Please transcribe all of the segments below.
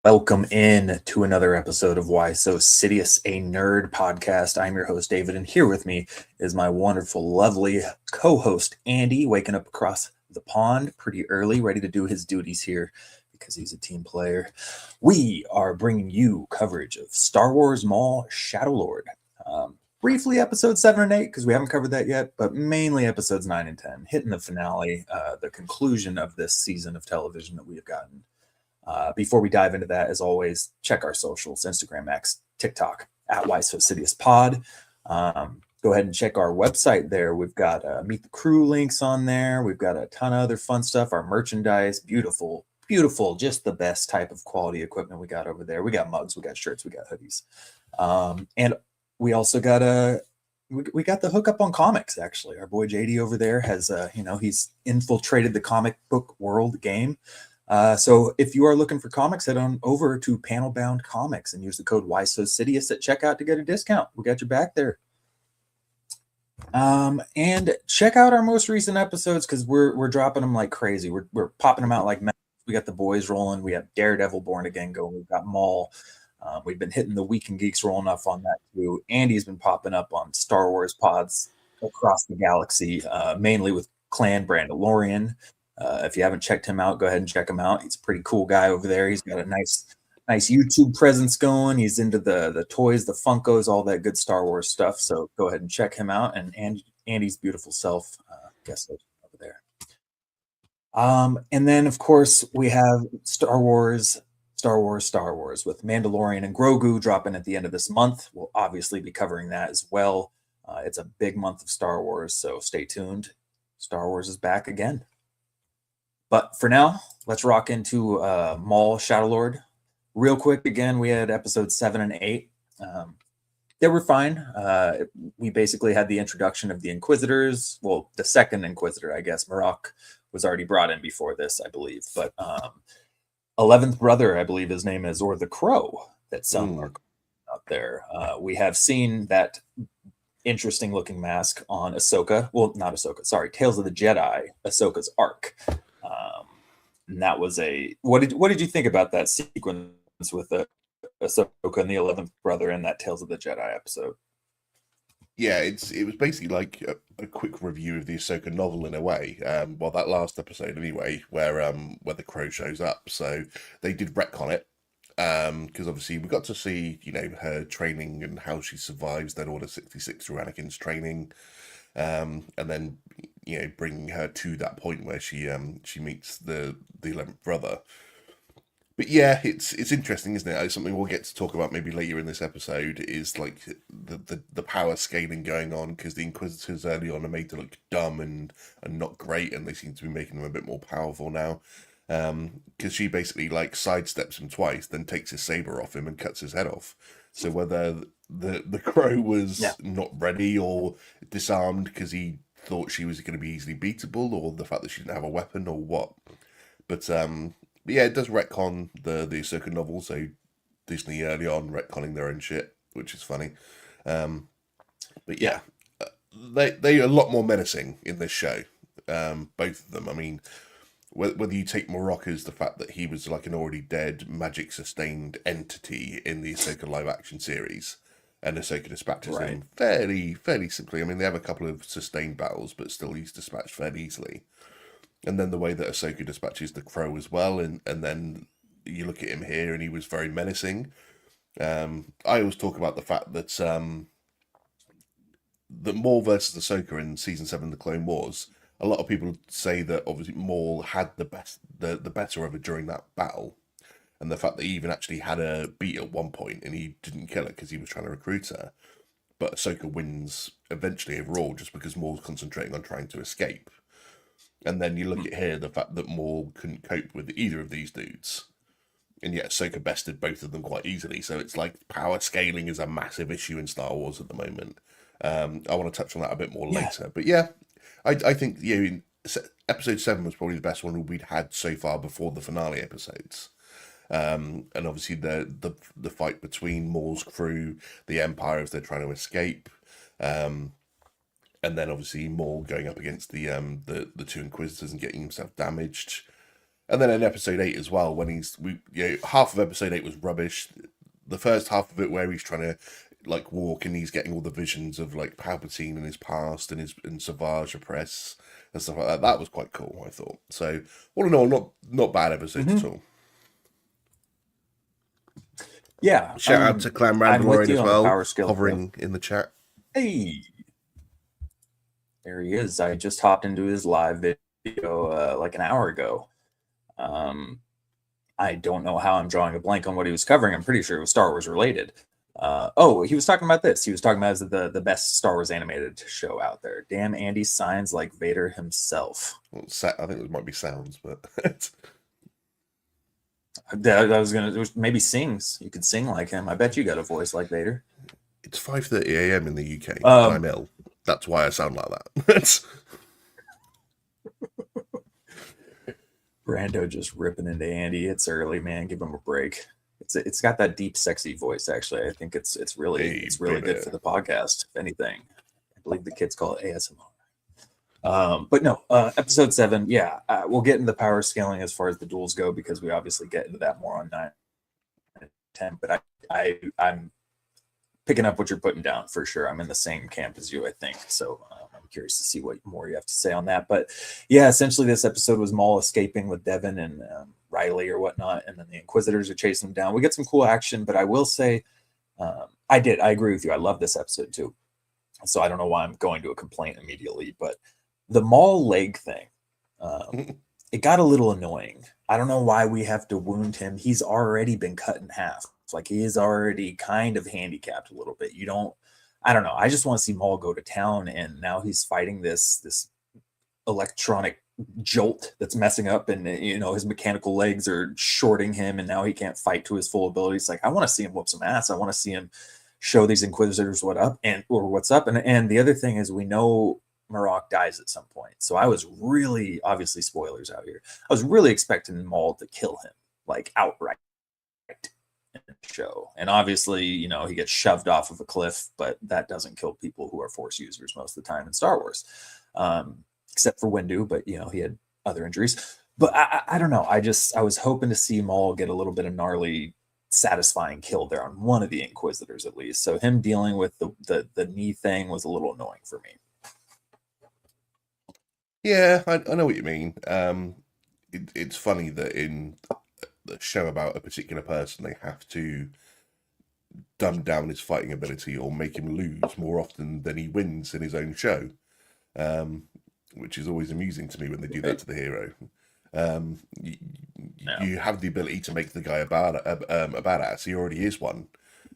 Welcome in to another episode of Why So Sidious, a nerd podcast. I'm your host, David, and here with me is my wonderful, lovely co-host, Andy, waking up across the pond pretty early, ready to do his duties here because he's a team player. We are bringing you coverage of Star Wars Maul Shadow Lord. Briefly, episode 7 and 8, because we haven't covered that yet, but mainly episodes 9 and 10, hitting the finale, the conclusion of this season of television that we have gotten. Before we dive into that, as always, check our socials, Instagram, X, TikTok, at Why So Sidious Pod. Go ahead and check our website there. We've got Meet the Crew links on there. We've got a ton of other fun stuff. Our merchandise, beautiful, just the best type of quality equipment we got over there. We got mugs, we got shirts, we got hoodies. And we also got we got the hookup on comics, actually. Our boy JD over there has, he's infiltrated the comic book world game. So if you are looking for comics, head on over to Panel Bound Comics and use the code WhySoCidious at checkout to get a discount. We got your back there. And check out our most recent episodes because we're dropping them like crazy. We're popping them out like mad. We got the boys rolling. We have Daredevil Born Again going. We've got Maul. We've been hitting the Weekend Geeks rolling up on that too. Andy's been popping up on Star Wars pods across the galaxy, mainly with Clan Brandalorian. If you haven't checked him out, go ahead and check him out. He's a pretty cool guy over there. He's got a nice YouTube presence going. He's into the toys, the Funkos, all that good Star Wars stuff. So go ahead and check him out. And Andy's beautiful self, guest over there. And then, of course, we have Star Wars with Mandalorian and Grogu dropping at the end of this month. We'll obviously be covering that as well. It's a big month of Star Wars, so stay tuned. Star Wars is back again. But for now, let's rock into Maul Shadow Lord. Real quick, again, we had episodes 7 and 8. They were fine. We basically had the introduction of the Inquisitors. Well, the second Inquisitor, I guess. Marok was already brought in before this, I believe. But 11th brother, I believe his name is, or the Crow that some are out there. We have seen that interesting looking mask on Ahsoka. Well, not Ahsoka, sorry, Tales of the Jedi, Ahsoka's arc. And that was what did you think about that sequence with Ahsoka and the 11th brother in that Tales of the Jedi episode? Yeah, it was basically like a quick review of the Ahsoka novel in a way. Well, that last episode anyway, where the Crow shows up. So they did retcon it, because obviously we got to see her training and how she survives that Order 66 through Anakin's training, and then bringing her to that point where she meets the 11th brother. But yeah, it's interesting, isn't it? It's something we'll get to talk about maybe later in this episode, is like the power scaling going on, because the Inquisitors early on are made to look dumb and not great, and they seem to be making them a bit more powerful now. Because she basically like sidesteps him twice, then takes his saber off him and cuts his head off. So whether the Crow was not ready or disarmed because he thought she was going to be easily beatable, or the fact that she didn't have a weapon, or what. But yeah, it does retcon the Ahsoka novel, so Disney early on retconning their own shit, which is funny. But yeah, they are a lot more menacing in this show, both of them. I mean, whether you take Marok as the fact that he was like an already dead magic sustained entity in the Ahsoka live action series, and Ahsoka dispatches him fairly simply. I mean, they have a couple of sustained battles, but still he's dispatched fairly easily. And then the way that Ahsoka dispatches the Crow as well, and then you look at him here, and he was very menacing. I always talk about the fact that that Maul versus Ahsoka in season 7 of the Clone Wars. A lot of people say that obviously Maul had the better of her during that battle, and the fact that he even actually had her beat at one point, and he didn't kill her because he was trying to recruit her. But Ahsoka wins eventually overall, just because Maul's concentrating on trying to escape. And then you look at here, the fact that Maul couldn't cope with either of these dudes. And yet Ahsoka bested both of them quite easily. So it's like power scaling is a massive issue in Star Wars at the moment. I want to touch on that a bit more later. But yeah, I think episode 7 was probably the best one we'd had so far before the finale episodes. And obviously the fight between Maul's crew, the Empire as they're trying to escape. And then obviously Maul going up against the two Inquisitors and getting himself damaged. And then in episode 8 as well, when half of episode 8 was rubbish. The first half of it where he's trying to like walk and he's getting all the visions of like Palpatine and his past and Savage Opress and stuff like that. That was quite cool, I thought. So all in all, not bad episodes at all. Yeah. Shout out to Clan Mandalorian as well, hovering in the chat. Hey, there he is. I just hopped into his live video like an hour ago. I don't know how I'm drawing a blank on what he was covering. I'm pretty sure it was Star Wars related. He was talking about this. He was talking about the best Star Wars animated show out there. Damn, Andy signs like Vader himself. Well, I think it might be sounds, but I was gonna maybe sings. You could sing like him. I bet you got a voice like Vader. It's 5:30 a.m. in the UK. And I'm ill. That's why I sound like that. Brando just ripping into Andy. It's early, man. Give him a break. It's got that deep, sexy voice. Actually, I think it's really good for the podcast. If anything, I believe the kids call it ASMR. But no, episode 7. Yeah, we'll get into the power scaling as far as the duels go because we obviously get into that more on 9 and 10. But I'm picking up what you're putting down for sure. I'm in the same camp as you, I think. So I'm curious to see what more you have to say on that. But yeah, essentially this episode was Maul escaping with Devin and Riley or whatnot, and then the Inquisitors are chasing him down. We get some cool action, but I will say I agree with you. I love this episode too. So I don't know why I'm going to a complaint immediately, but the Maul leg thing, it got a little annoying. I don't know why we have to wound him. He's already been cut in half. Like he is already kind of handicapped a little bit. I don't know. I just want to see Maul go to town, and now he's fighting this electronic jolt that's messing up, and his mechanical legs are shorting him, and now he can't fight to his full abilities. Like I want to see him whoop some ass. I want to see him show these Inquisitors what's up. And the other thing is, we know Marok dies at some point. So I was really, obviously spoilers out here, I was really expecting Maul to kill him like outright in the show. And obviously, he gets shoved off of a cliff, but that doesn't kill people who are Force users most of the time in Star Wars, except for Windu, but he had other injuries. But I don't know. I was hoping to see Maul get a little bit of gnarly, satisfying kill there on one of the Inquisitors at least. So him dealing with the knee thing was a little annoying for me. Yeah, I know what you mean. It's funny that in the show about a particular person, they have to dumb down his fighting ability or make him lose more often than he wins in his own show, which is always amusing to me when they do that to the hero. You have the ability to make the guy a badass. He already is one,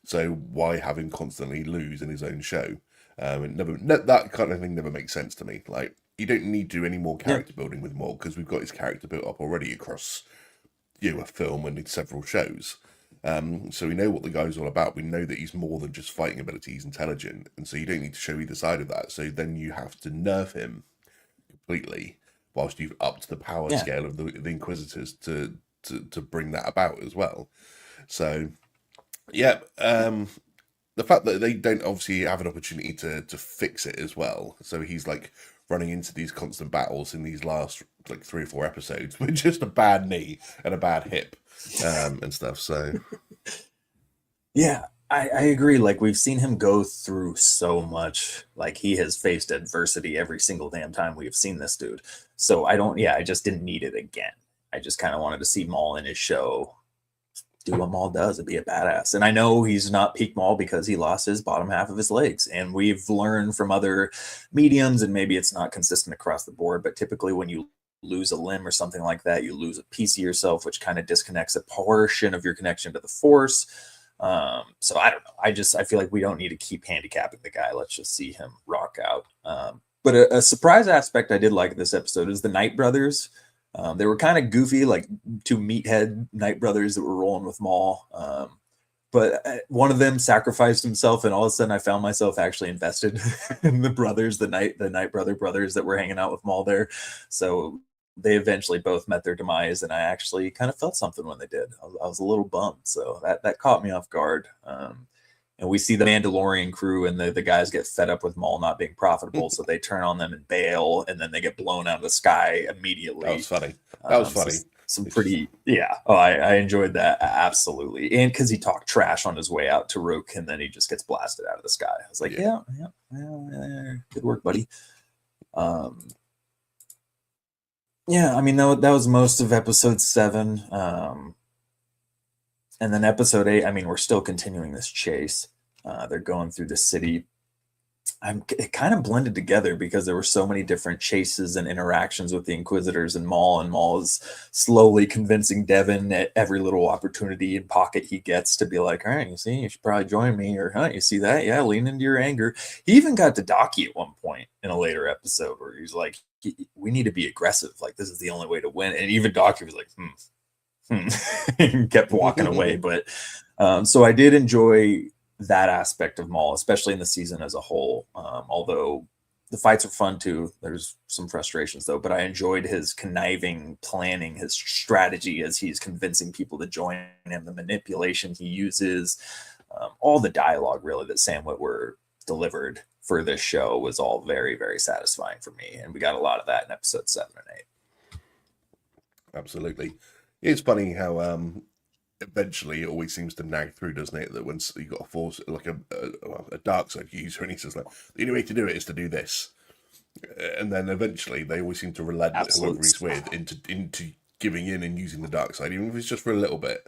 so why have him constantly lose in his own show? That kind of thing never makes sense to me. Like, you don't need to do any more character building with Maul because we've got his character built up already across a film and several shows. So we know what the guy's all about. We know that he's more than just fighting ability. He's intelligent, and so you don't need to show either side of that. So then you have to nerf him completely, whilst you've upped the power scale of the Inquisitors to bring that about as well. So the fact that they don't obviously have an opportunity to fix it as well. So he's like running into these constant battles in these last like 3 or 4 episodes with just a bad knee and a bad hip and stuff. So yeah, I agree. Like, we've seen him go through so much. Like, he has faced adversity every single damn time we have seen this dude. So I just didn't need it again. I just kind of wanted to see Maul in his show do what Maul does and be a badass. And I know he's not peak Maul because he lost his bottom half of his legs. And we've learned from other mediums, and maybe it's not consistent across the board, but typically when you lose a limb or something like that, you lose a piece of yourself, which kind of disconnects a portion of your connection to the Force. So I don't know. I feel like we don't need to keep handicapping the guy. Let's just see him rock out. But a surprise aspect I did like this episode is the Knight Brothers. They were kind of goofy, like 2 meathead Knight Brothers that were rolling with Maul. But one of them sacrificed himself, and all of a sudden I found myself actually invested in the brothers, the Knight brothers that were hanging out with Maul there. So they eventually both met their demise, and I actually kind of felt something when they did. I was a little bummed, so that caught me off guard. And we see the Mandalorian crew, and the guys get fed up with Maul not being profitable, so they turn on them and bail, and then they get blown out of the sky immediately. That was funny. some It's just pretty, yeah. Oh, I enjoyed that absolutely, and because he talked trash on his way out to Rook, and then he just gets blasted out of the sky. I was like, yeah. yeah, good work, buddy. Um, yeah, I mean that was most of episode 7, and then episode 8. I mean, we're still continuing this chase. They're going through the city. It kind of blended together because there were so many different chases and interactions with the Inquisitors and Maul is slowly convincing Devin at every little opportunity and pocket he gets to be like, all right, you see, you should probably join me, or huh, you see that? Yeah, lean into your anger. He even got to Daki at one point in a later episode where he's like, we need to be aggressive. Like, this is the only way to win. And even Daki was like, and kept walking away. But so I did enjoy that aspect of Maul, especially in the season as a whole. Although the fights are fun too. There's some frustrations though, but I enjoyed his conniving planning, his strategy as he's convincing people to join him, the manipulation he uses, all the dialogue really that Sam Witwer delivered for this show was all very, very satisfying for me. And we got a lot of that in episode 7 and 8. Absolutely. It's funny how eventually it always seems to nag through, doesn't it? That when you got a force like a dark side user, and he says like the only way to do it is to do this, and then eventually they always seem to relent whoever he's with into giving in and using the dark side, even if it's just for a little bit.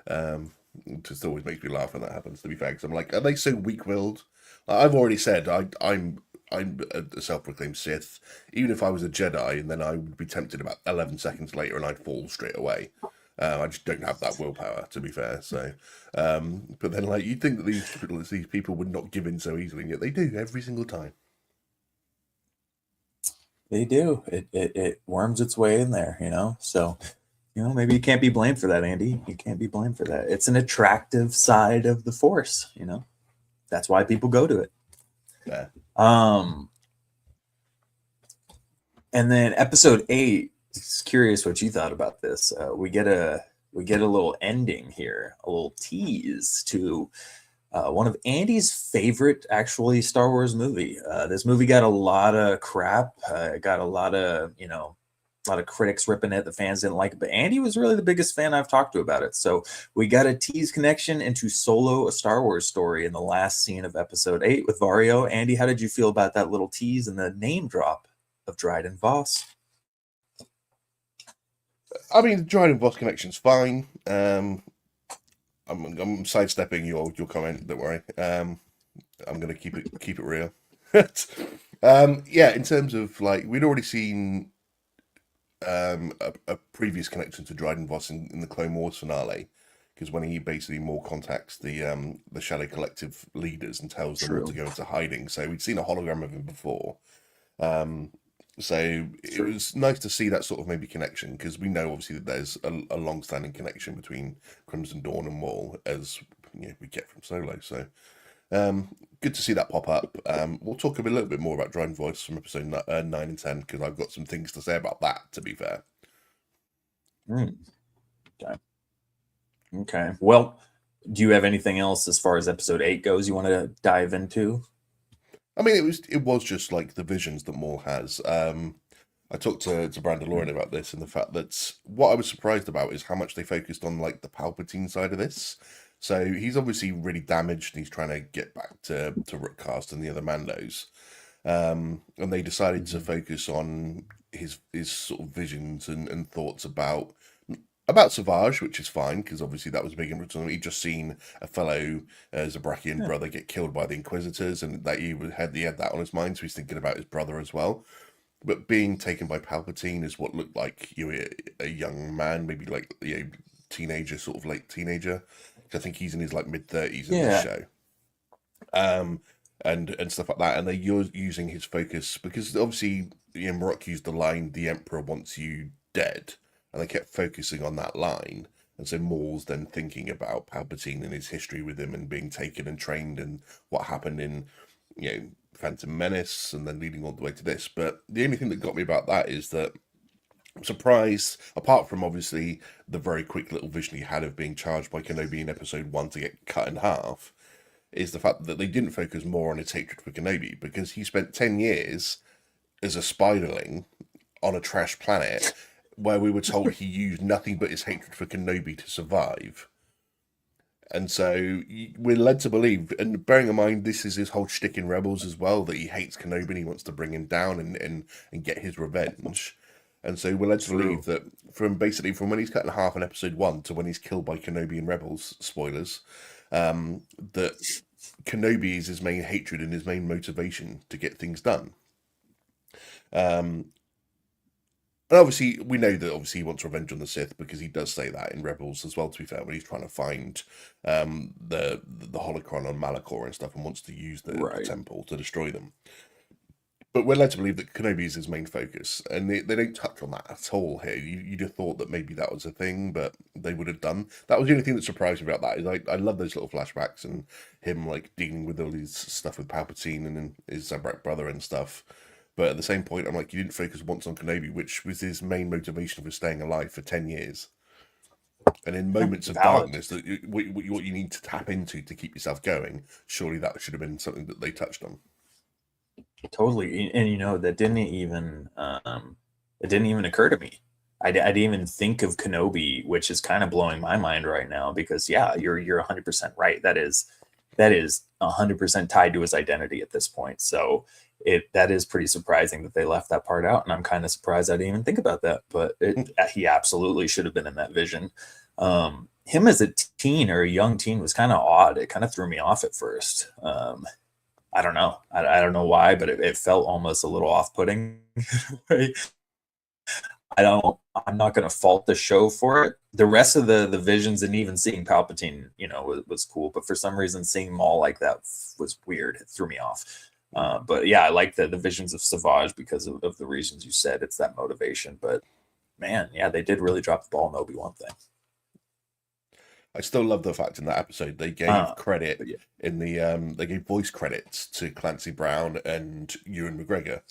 It just always makes me laugh when that happens. To be fair, because I'm like, are they so weak-willed? I've already said I'm a self-proclaimed Sith. Even if I was a Jedi, and then I would be tempted about 11 seconds later, and I'd fall straight away. I just don't have that willpower, to be fair. So, but then like you'd think that these people would not give in so easily, and yet they do every single time. They do. It worms its way in there, So, maybe you can't be blamed for that, Andy. You can't be blamed for that. It's an attractive side of the Force, That's why people go to it. Yeah. And then episode 8. Just curious what you thought about this. We get a little ending here, a little tease to one of Andy's favorite, actually, Star Wars movie. This movie got a lot of crap. It got a lot of critics ripping it. The fans didn't like it, but Andy was really the biggest fan I've talked to about it. So we got a tease connection into Solo, a Star Wars story in the last scene of episode 8 with Vario. Andy, how did you feel about that little tease and the name drop of Dryden Voss? I mean, the Dryden Voss connection's fine. I'm sidestepping your comment. Don't worry. I'm gonna keep it real. Yeah, in terms of like we'd already seen a previous connection to Dryden Voss in the Clone Wars finale, because when he basically more contacts the Shadow Collective leaders and tells them all to go into hiding. So we'd seen a hologram of him before. So it was nice to see that sort of maybe connection, because we know obviously that there's a long-standing connection between Crimson Dawn and Maul, as we get from Solo. So good to see that pop up. We'll talk a little bit more about Dryden Voice from episode 9 and 10, because I've got some things to say about that, to be fair. Okay. Well, do you have anything else as far as episode 8 goes you want to dive into? I mean, it was just like the visions that Maul has. I talked to Brandon Lauren about this, and the fact that what I was surprised about is how much they focused on like the Palpatine side of this. So he's obviously really damaged, and he's trying to get back to Rookcast and the other Mandos. And they decided to focus on his sort of visions and thoughts about Savage, which is fine, because obviously that was a big influence on him. He'd just seen a fellow Zabrakian brother get killed by the Inquisitors, and that he had that on his mind, so he's thinking about his brother as well. But being taken by Palpatine is what looked like a young man, maybe like teenager, sort of late teenager. I think he's in his like mid-30s in this show. And stuff like that, and they're using his focus because obviously Marok used the line "The Emperor wants you dead," and they kept focusing on that line. And so Maul's then thinking about Palpatine and his history with him and being taken and trained and what happened in, Phantom Menace and then leading all the way to this. But the only thing that got me about that is that I'm surprised, apart from obviously the very quick little vision he had of being charged by Kenobi in episode 1 to get cut in half, is the fact that they didn't focus more on his hatred for Kenobi, because he spent 10 years as a spiderling on a trash planet where we were told he used nothing but his hatred for Kenobi to survive. And so we're led to believe, and bearing in mind this is his whole shtick in Rebels as well, that he hates Kenobi and he wants to bring him down and get his revenge. And so we're led to believe True. that from when he's cut in half in episode 1 to when he's killed by Kenobi in Rebels, spoilers, that Kenobi is his main hatred and his main motivation to get things done. And obviously, we know that obviously he wants revenge on the Sith because he does say that in Rebels as well, to be fair, when he's trying to find the holocron on Malachor and stuff and wants to use the temple to destroy them. But we're led to believe that Kenobi is his main focus, and they don't touch on that at all here. You'd have thought that maybe that was a thing, but they would have done. That was the only thing that surprised me about that. Is I love those little flashbacks and him like dealing with all his stuff with Palpatine and his Zabrak brother and stuff. But at the same point, I'm like, you didn't focus once on Kenobi, which was his main motivation for staying alive for 10 years. And in moments of darkness, that what you need to tap into to keep yourself going, surely that should have been something that they touched on. Totally. And that didn't even it didn't even occur to me. I didn't even think of Kenobi, which is kind of blowing my mind right now, because yeah, you're 100% right. That is 100% tied to his identity at this point. So that is pretty surprising that they left that part out, and I'm kind of surprised I didn't even think about that. But he absolutely should have been in that vision. Him as a teen or a young teen was kind of odd. It kind of threw me off at first. I don't know. I don't know why, but it felt almost a little off-putting. I'm not going to fault the show for it. The rest of the visions and even seeing Palpatine, was cool. But for some reason, seeing Maul like that was weird. It threw me off. But yeah, I like the visions of Savage because of the reasons you said. It's that motivation. But man, yeah, they did really drop the ball in the Obi-Wan thing. I still love the fact in that episode they gave credit in the they gave voice credits to Clancy Brown and Ewan McGregor.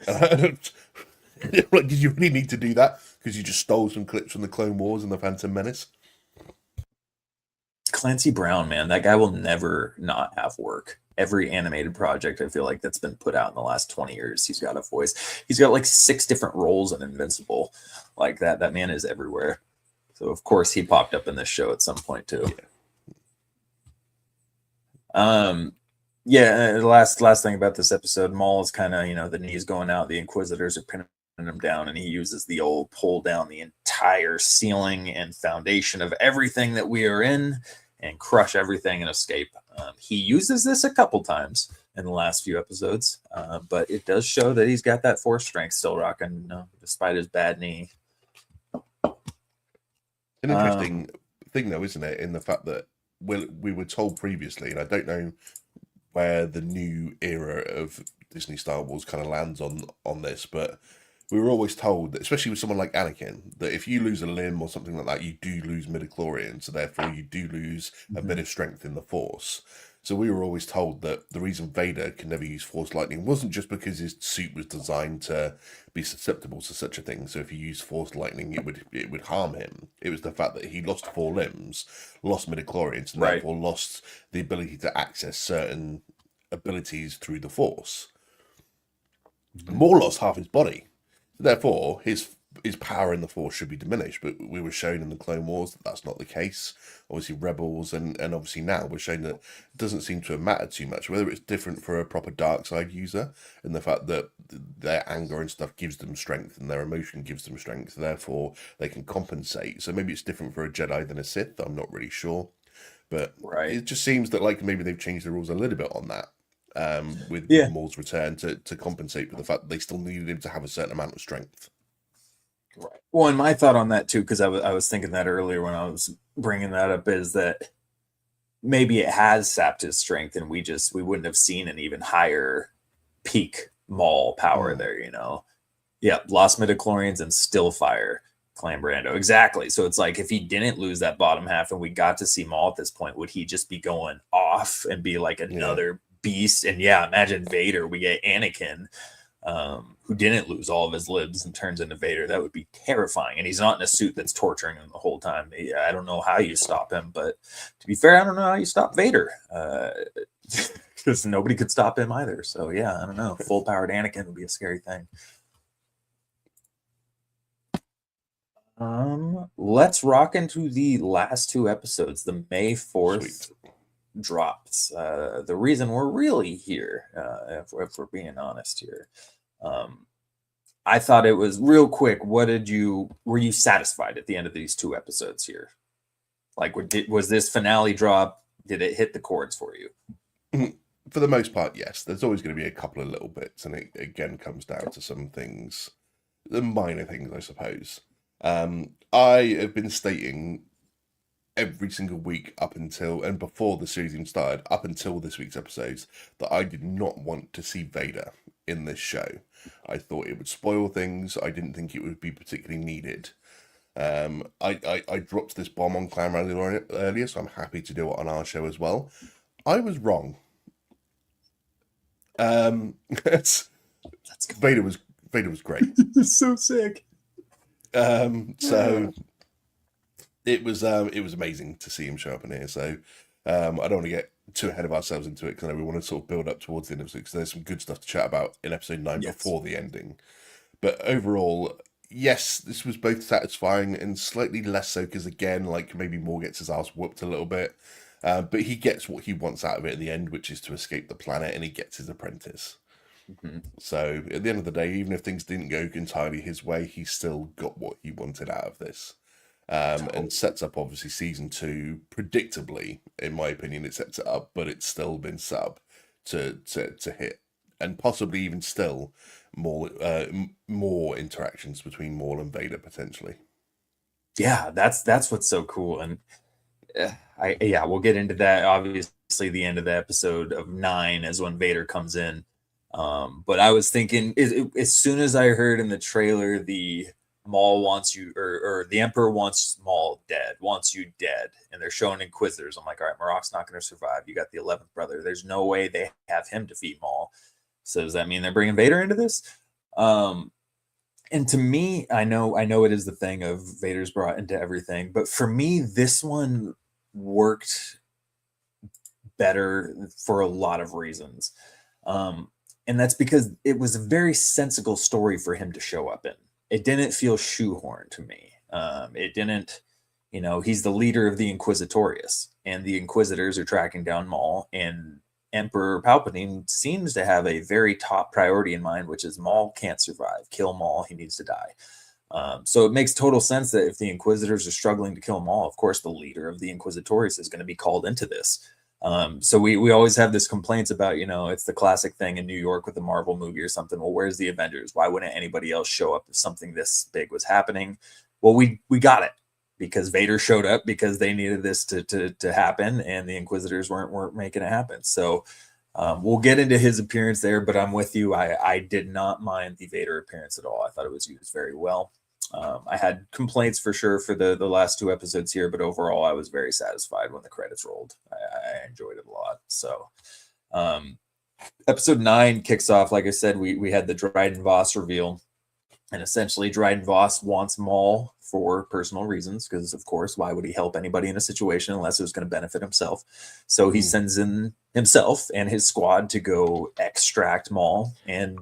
Like, did you really need to do that? Because you just stole some clips from the Clone Wars and the Phantom Menace. Clancy Brown, man, that guy will never not have work. Every animated project I feel like that's been put out in the last 20 years, he's got a voice. He's got like 6 different roles in Invincible. Like that man is everywhere. So of course he popped up in this show at some point too. The last thing about this episode, Maul is kind of, the knees going out, the Inquisitors are pinning him down, and he uses the old pull down the entire ceiling and foundation of everything that we are in and crush everything and escape. He uses this a couple times in the last few episodes, but it does show that he's got that force strength still rocking, despite his bad knee. An interesting thing, though, isn't it, in the fact that we were told previously, and I don't know where the new era of Disney Star Wars kind of lands on this, but we were always told that, especially with someone like Anakin, that if you lose a limb or something like that, you do lose midichlorian, so therefore you do lose a bit of strength in the Force. So we were always told that the reason Vader can never use Force lightning wasn't just because his suit was designed to be susceptible to such a thing. So if he used Force lightning, it would harm him. It was the fact that he lost 4 limbs, lost midichlorians, and therefore lost the ability to access certain abilities through the Force. Maul lost half his body. Therefore, his power in the Force should be diminished, but we were shown in the Clone Wars that that's not the case. Obviously, Rebels and obviously now we're shown that it doesn't seem to have mattered too much, whether it's different for a proper dark side user and the fact that their anger and stuff gives them strength and their emotion gives them strength, therefore they can compensate. So maybe it's different for a Jedi than a Sith, I'm not really sure. But it just seems that like maybe they've changed the rules a little bit on that. With Maul's return to compensate for the fact that they still needed him to have a certain amount of strength. Right. Well, and my thought on that too, because I was thinking that earlier when I was bringing that up, is that maybe it has sapped his strength, and we wouldn't have seen an even higher peak Maul power there. Lost midichlorians and still fire Clan Brando. Exactly. So it's like if he didn't lose that bottom half and we got to see Maul at this point, would he just be going off and be like another beast? And imagine Vader. We get Anakin, who didn't lose all of his limbs and turns into Vader. That would be terrifying. And he's not in a suit that's torturing him the whole time. I don't know how you stop him, but to be fair, I don't know how you stop Vader, because nobody could stop him either. So I don't know. Full powered Anakin would be a scary thing. Let's rock into the last two episodes. The May Sweet. 4th drops. The reason we're really here, if we're being honest here. Um, I thought it was real quick. Were you satisfied at the end of these two episodes here? Like, was this finale drop? Did it hit the chords for you? For the most part, yes. There's always going to be a couple of little bits, and it again comes down to some things, the minor things, I suppose. I have been stating every single week up until and before the series even started, up until this week's episodes, that I did not want to see Vader in this show. I thought it would spoil things. I didn't think it would be particularly needed. I dropped this bomb on Clan earlier, so I'm happy to do it on our show as well. I was wrong. That's Vader was great. so sick. So it was amazing to see him show up in here. So I don't want to get too ahead of ourselves into it, because I know we want to sort of build up towards the end of it, because there's some good stuff to chat about in episode 9 before the ending. But overall, yes, this was both satisfying and slightly less so, because again, like, maybe Maul gets his ass whooped a little bit. But he gets what he wants out of it in the end, which is to escape the planet, and he gets his apprentice. Mm-hmm. So at the end of the day, even if things didn't go entirely his way, he still got what he wanted out of this. And sets up, obviously, season 2 predictably. In my opinion, it sets it up, but it's still been set up to hit, and possibly even still more interactions between Maul and Vader potentially. Yeah, that's what's so cool. And we'll get into that. Obviously, the end of the episode of 9 is when Vader comes in. But I was thinking, as soon as I heard in the trailer the Maul wants you, or the Emperor wants Maul dead, wants you dead, and they're showing Inquisitors, I'm like, all right, Marok's not going to survive. You got the 11th brother. There's no way they have him defeat Maul. So does that mean they're bringing Vader into this? And to me, I know it is the thing of Vader's brought into everything, but for me, this one worked better for a lot of reasons. And that's because it was a very sensible story for him to show up in. It didn't feel shoehorned to me. It didn't, he's the leader of the Inquisitorius, and the Inquisitors are tracking down Maul, and Emperor Palpatine seems to have a very top priority in mind, which is Maul can't survive. Kill Maul, he needs to die. So it makes total sense that if the Inquisitors are struggling to kill Maul, of course the leader of the Inquisitorius is going to be called into this. So we always have this complaints about, it's the classic thing in New York with the Marvel movie or something. Well, where's the Avengers? Why wouldn't anybody else show up if something this big was happening? Well, we got it, because Vader showed up because they needed this to happen, and the Inquisitors weren't making it happen. So we'll get into his appearance there, but I'm with you. I did not mind the Vader appearance at all. I thought it was used very well. I had complaints for sure for the last two episodes here, but overall I was very satisfied when the credits rolled. I enjoyed it a lot. So episode 9 kicks off, like I said, we had the Dryden Voss reveal, and essentially Dryden Voss wants Maul for personal reasons, because of course, why would he help anybody in a situation unless it was going to benefit himself? So he sends in himself and his squad to go extract Maul, and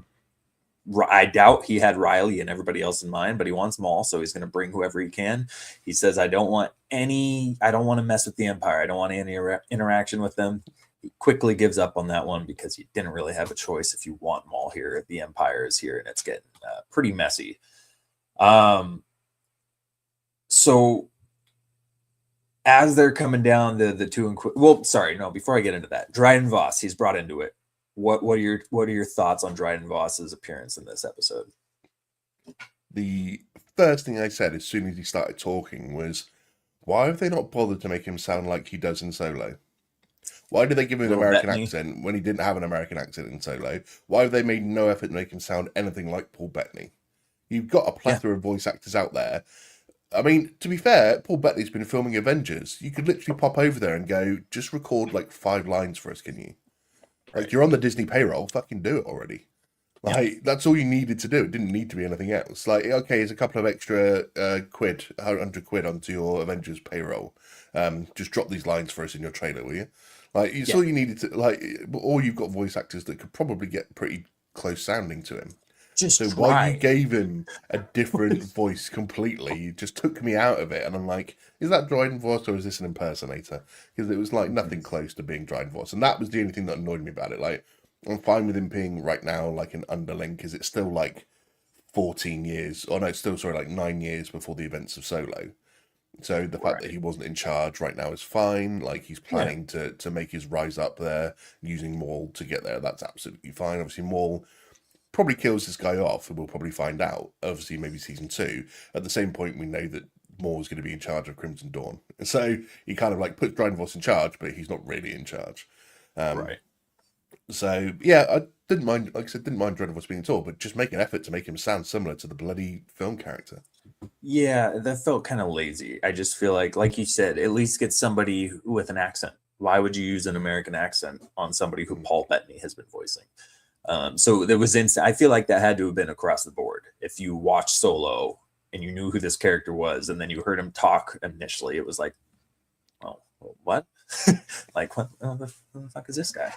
I doubt he had Riley and everybody else in mind, but he wants Maul, so he's going to bring whoever he can. He says, I don't want to mess with the Empire. I don't want any interaction with them. He quickly gives up on that one, because he didn't really have a choice. If you want Maul here, the Empire is here, and it's getting pretty messy. So as they're coming down, the two, before I get into that, Dryden Voss, he's brought into it. What are your thoughts on Dryden Voss's appearance in this episode? The first thing I said as soon as he started talking was, why have they not bothered to make him sound like he does in Solo? Why did they give him an American accent when he didn't have an American accent in Solo? Why have they made no effort to make him sound anything like Paul Bettany? You've got a plethora of voice actors out there. I mean, to be fair, Paul Bettany's been filming Avengers. You could literally pop over there and go, just record like 5 lines for us, can you? Like, you're on the Disney payroll, fucking do it already. Like, that's all you needed to do. It didn't need to be anything else. Like, okay, it's a couple of extra quid, 100 quid onto your Avengers payroll. Just drop these lines for us in your trailer, will you? Like, it's all you needed to, like, or you've got voice actors that could probably get pretty close sounding to him. Just So why you try. gave him a different voice completely, you just took me out of it. And I'm like, is that Dryden voice or is this an impersonator? Because it was like nothing close to being Dryden voice. And that was the only thing that annoyed me about it. Like, I'm fine with him being right now like an underling because it's still like 14 years, or no, it's still, sorry, like 9 years before the events of Solo. So the fact that Right. he wasn't in charge right now is fine. Like he's Yeah. planning to make his rise up there using Maul to get there. That's absolutely fine. Obviously, Maul probably kills this guy off, and we'll probably find out. Obviously, maybe season two. At the same point, we know that Maul is going to be in charge of Crimson Dawn, so he kind of like puts Dryden Voss in charge, but he's not really in charge. Um, Right. so yeah, I didn't mind. Like I said, didn't mind Dryden Voss being tall, but just make an effort to make him sound similar to the bloody film character. Yeah, that felt kind of lazy. I just feel like you said, at least get somebody with an accent. Why would you use an American accent on somebody who Mm. Paul Bettany has been voicing? So there was instant. I feel like that had to have been across the board. If you watched Solo and you knew who this character was, and then you heard him talk initially, it was like, oh, what? Like, what the fuck is this guy?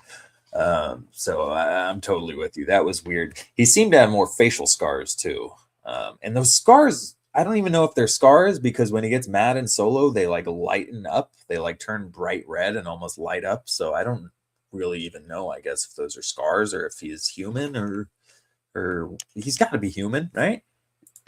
So I'm totally with you. That was weird. He seemed to have more facial scars too. And those scars, I don't even know if they're scars because when he gets mad in Solo, they like lighten up. They like turn bright red and almost light up. So I don't really even know, I guess, if those are scars or if he is human or he's got to be human, right?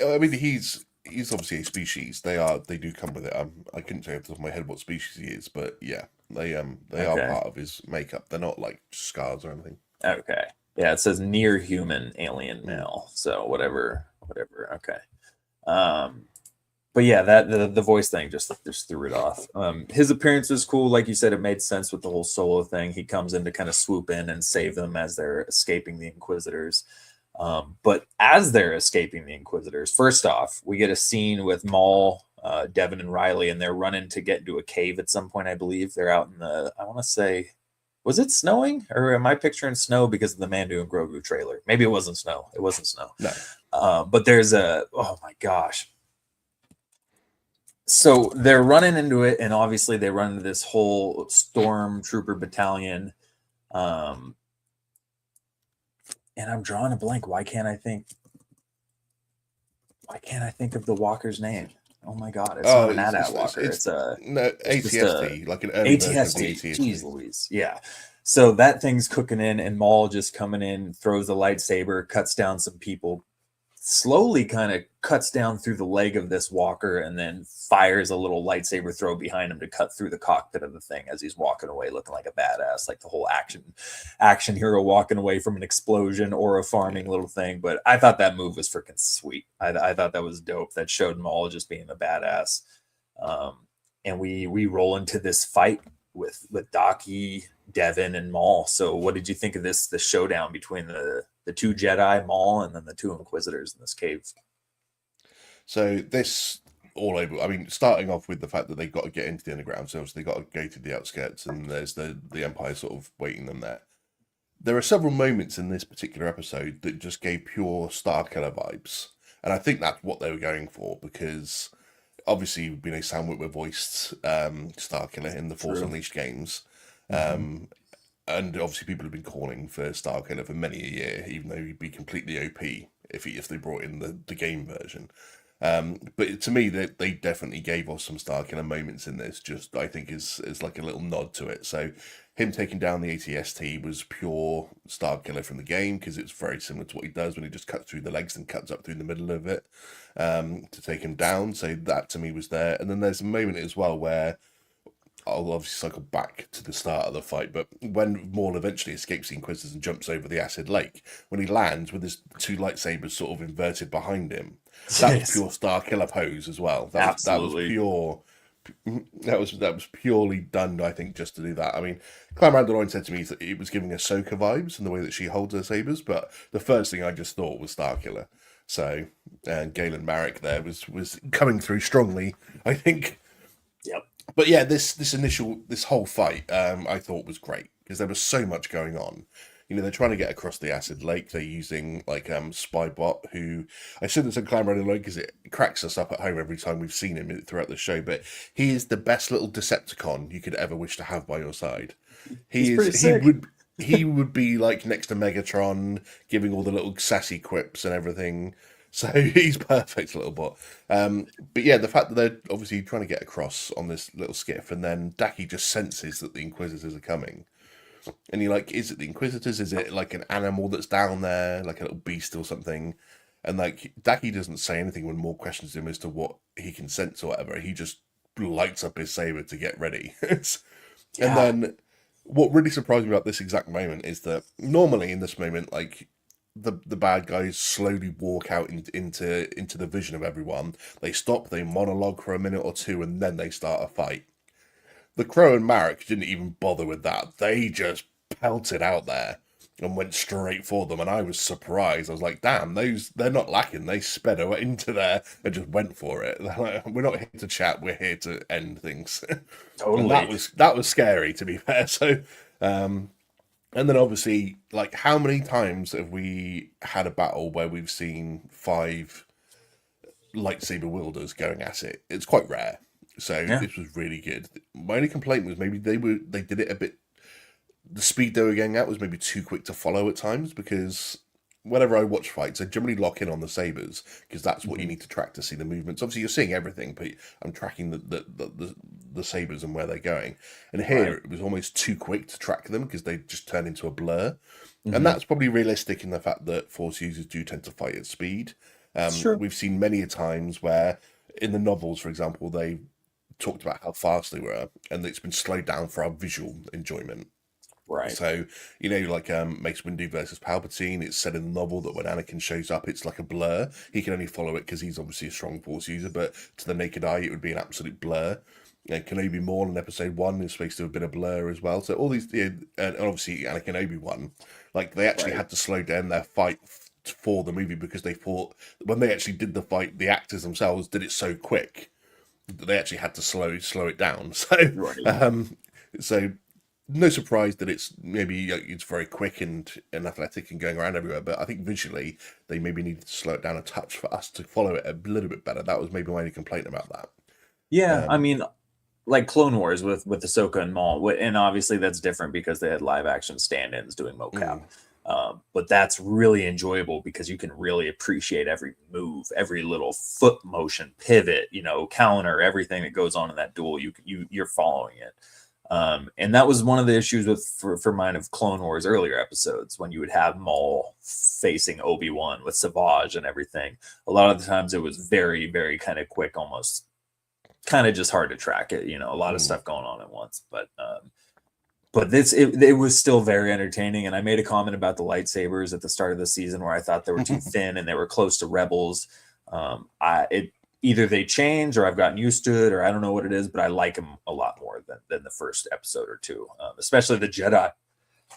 I mean, he's obviously a species. They do come with it. I couldn't say off the top of my head what species he is, but yeah, they are Okay. part of his makeup. They're not like scars or anything. Okay. Yeah, it says near human alien Mm. male. So whatever. Okay. Um, but yeah, that the voice thing just threw it off. His appearance was cool, like you said, it made sense with the whole Solo thing. He comes in to kind of swoop in and save them as they're escaping the Inquisitors. But as they're escaping the Inquisitors, first off, we get a scene with Maul, Devin, and Riley, and they're running to get into a cave at some point. I believe they're out in the. I want to say, was it snowing, or am I picturing snow because of the Mando and Grogu trailer? Maybe it wasn't snow. It wasn't snow. No, But there's a. Oh my gosh, so they're running into it, and obviously they run into this whole stormtrooper battalion. Um, and I'm drawing a blank. Why can't I think? Why can't I think of the walker's name? Oh my god, it's not oh, an AT-AT walker. it's A. no It's just a ATST, like an early version of the ATST. ATST. Jeez Louise. Yeah. So that thing's cooking in, and Maul just coming in, throws a lightsaber, cuts down some people, slowly kind of cuts down through the leg of this walker and then fires a little lightsaber throw behind him to cut through the cockpit of the thing as he's walking away looking like a badass, like the whole action hero walking away from an explosion or a farming Yeah. little thing. But I thought that move was freaking sweet. I thought that was dope. That showed Maul just being a badass. And we roll into this fight with Docky, Devin, and Maul. So what did you think of the showdown between the two Jedi, Maul, and then the two Inquisitors in this cave? So this all over. I mean, starting off with the fact that they got to get into the underground, so obviously they got to go to the outskirts, and there's the Empire sort of waiting them there. There are several moments in this particular episode that just gave pure Starkiller vibes, and I think that's what they were going for because obviously, Sam Witwer voiced Starkiller in the Force True. Unleashed games, Mm-hmm. and obviously people have been calling for Starkiller for many a year, even though he'd be completely OP if they brought in the game version. But to me, they definitely gave us some Starkiller moments in this. Just I think is like a little nod to it. So him taking down the ATST was pure Starkiller from the game because it's very similar to what he does when he just cuts through the legs and cuts up through the middle of it to take him down. So that to me was there. And then there's a moment as well where I'll obviously cycle back to the start of the fight, but when Maul eventually escapes the Inquisitors and jumps over the acid lake, when he lands with his two lightsabers sort of inverted behind him, that was Yes, pure Star Killer pose as well. That was absolutely. pure. That was purely done, I think, just to do that. I mean, Clan Mandalorian said to me that it was giving Ahsoka vibes in the way that she holds her sabers, but the first thing I just thought was Star Killer. So, and Galen Marek there was coming through strongly, I think. Yep. But yeah, this whole fight, I thought was great because there was so much going on. They're trying to get across the acid lake. They're using like Spybot, who I shouldn't have said Climber Alone because it cracks us up at home every time we've seen him throughout the show. But he is the best little Decepticon you could ever wish to have by your side. He's He pretty is. He sick. would. he would be like next to Megatron, giving all the little sassy quips and everything. So he's perfect, little bot. But yeah, the fact that they're obviously trying to get across on this little skiff, and then Daki just senses that the Inquisitors are coming, and you're like, is it the Inquisitors? Is it like an animal that's down there, like a little beast or something? And like Daki doesn't say anything when Maul questions him as to what he can sense or whatever. He just lights up his saber to get ready. And Yeah. then what really surprised me about this exact moment is that normally in this moment, like the bad guys slowly walk out into the vision of everyone. They stop, they monologue for a minute or two, and then they start a fight. The Crow and Marek didn't even bother with that. They just pelted out there and went straight for them, and I was surprised. I was like, "Damn, they're not lacking." They sped into there and just went for it. They're like, we're not here to chat. We're here to end things, and Totally. that was scary to be fair. So, and then obviously, like, how many times have we had a battle where we've seen 5 lightsaber wielders going at it? It's quite rare. So Yeah. this was really good. My only complaint was maybe they did it a bit. The speed they were getting at was maybe too quick to follow at times, because whenever I watch fights, I generally lock in on the sabers because that's what you Mhm. need to track to see the movements. Obviously, you're seeing everything, but I'm tracking the sabers and where they're going. And here Right. it was almost too quick to track them because they just turn into a blur. And Hmm. that's probably realistic in the fact that Force users do tend to fight at speed. It's true. We've seen many a times where in the novels, for example, they talked about how fast they were, and it's been slowed down for our visual enjoyment. Right. So, like Mace Windu versus Palpatine, it's said in the novel that when Anakin shows up, it's like a blur. He can only follow it because he's obviously a strong Force user, but to the naked eye, it would be an absolute blur. And Kenobi Maul in Episode 1 is supposed to have been a blur as well. So all these, and obviously Anakin Obi-Wan, like they actually Right. had to slow down their fight for the movie because they thought when they actually did the fight, the actors themselves did it so quick that they actually had to slow it down. Right. Um, so no surprise that it's maybe it's very quick and athletic and going around everywhere, but I think visually they maybe needed to slow it down a touch for us to follow it a little bit better. That was maybe my only complaint about that. Yeah. I Um, mean, like Clone Wars with Ahsoka and Maul, and obviously that's different because they had live action stand-ins doing mocap. mm, But that's really enjoyable because you can really appreciate every move, every little foot motion, pivot, counter, everything that goes on in that duel. You're following it. And that was one of the issues for mine of Clone Wars earlier episodes when you would have Maul facing Obi-Wan with Savage and everything. A lot of the times it was very, very kind of quick, almost kind of just hard to track it. A lot of mm. stuff going on at once, but it was still very entertaining. And I made a comment about the lightsabers at the start of the season where I thought they were too thin and they were close to Rebels. It either they change or I've gotten used to it or I don't know what it is, but I like them a lot more than the first episode or two, especially the Jedi.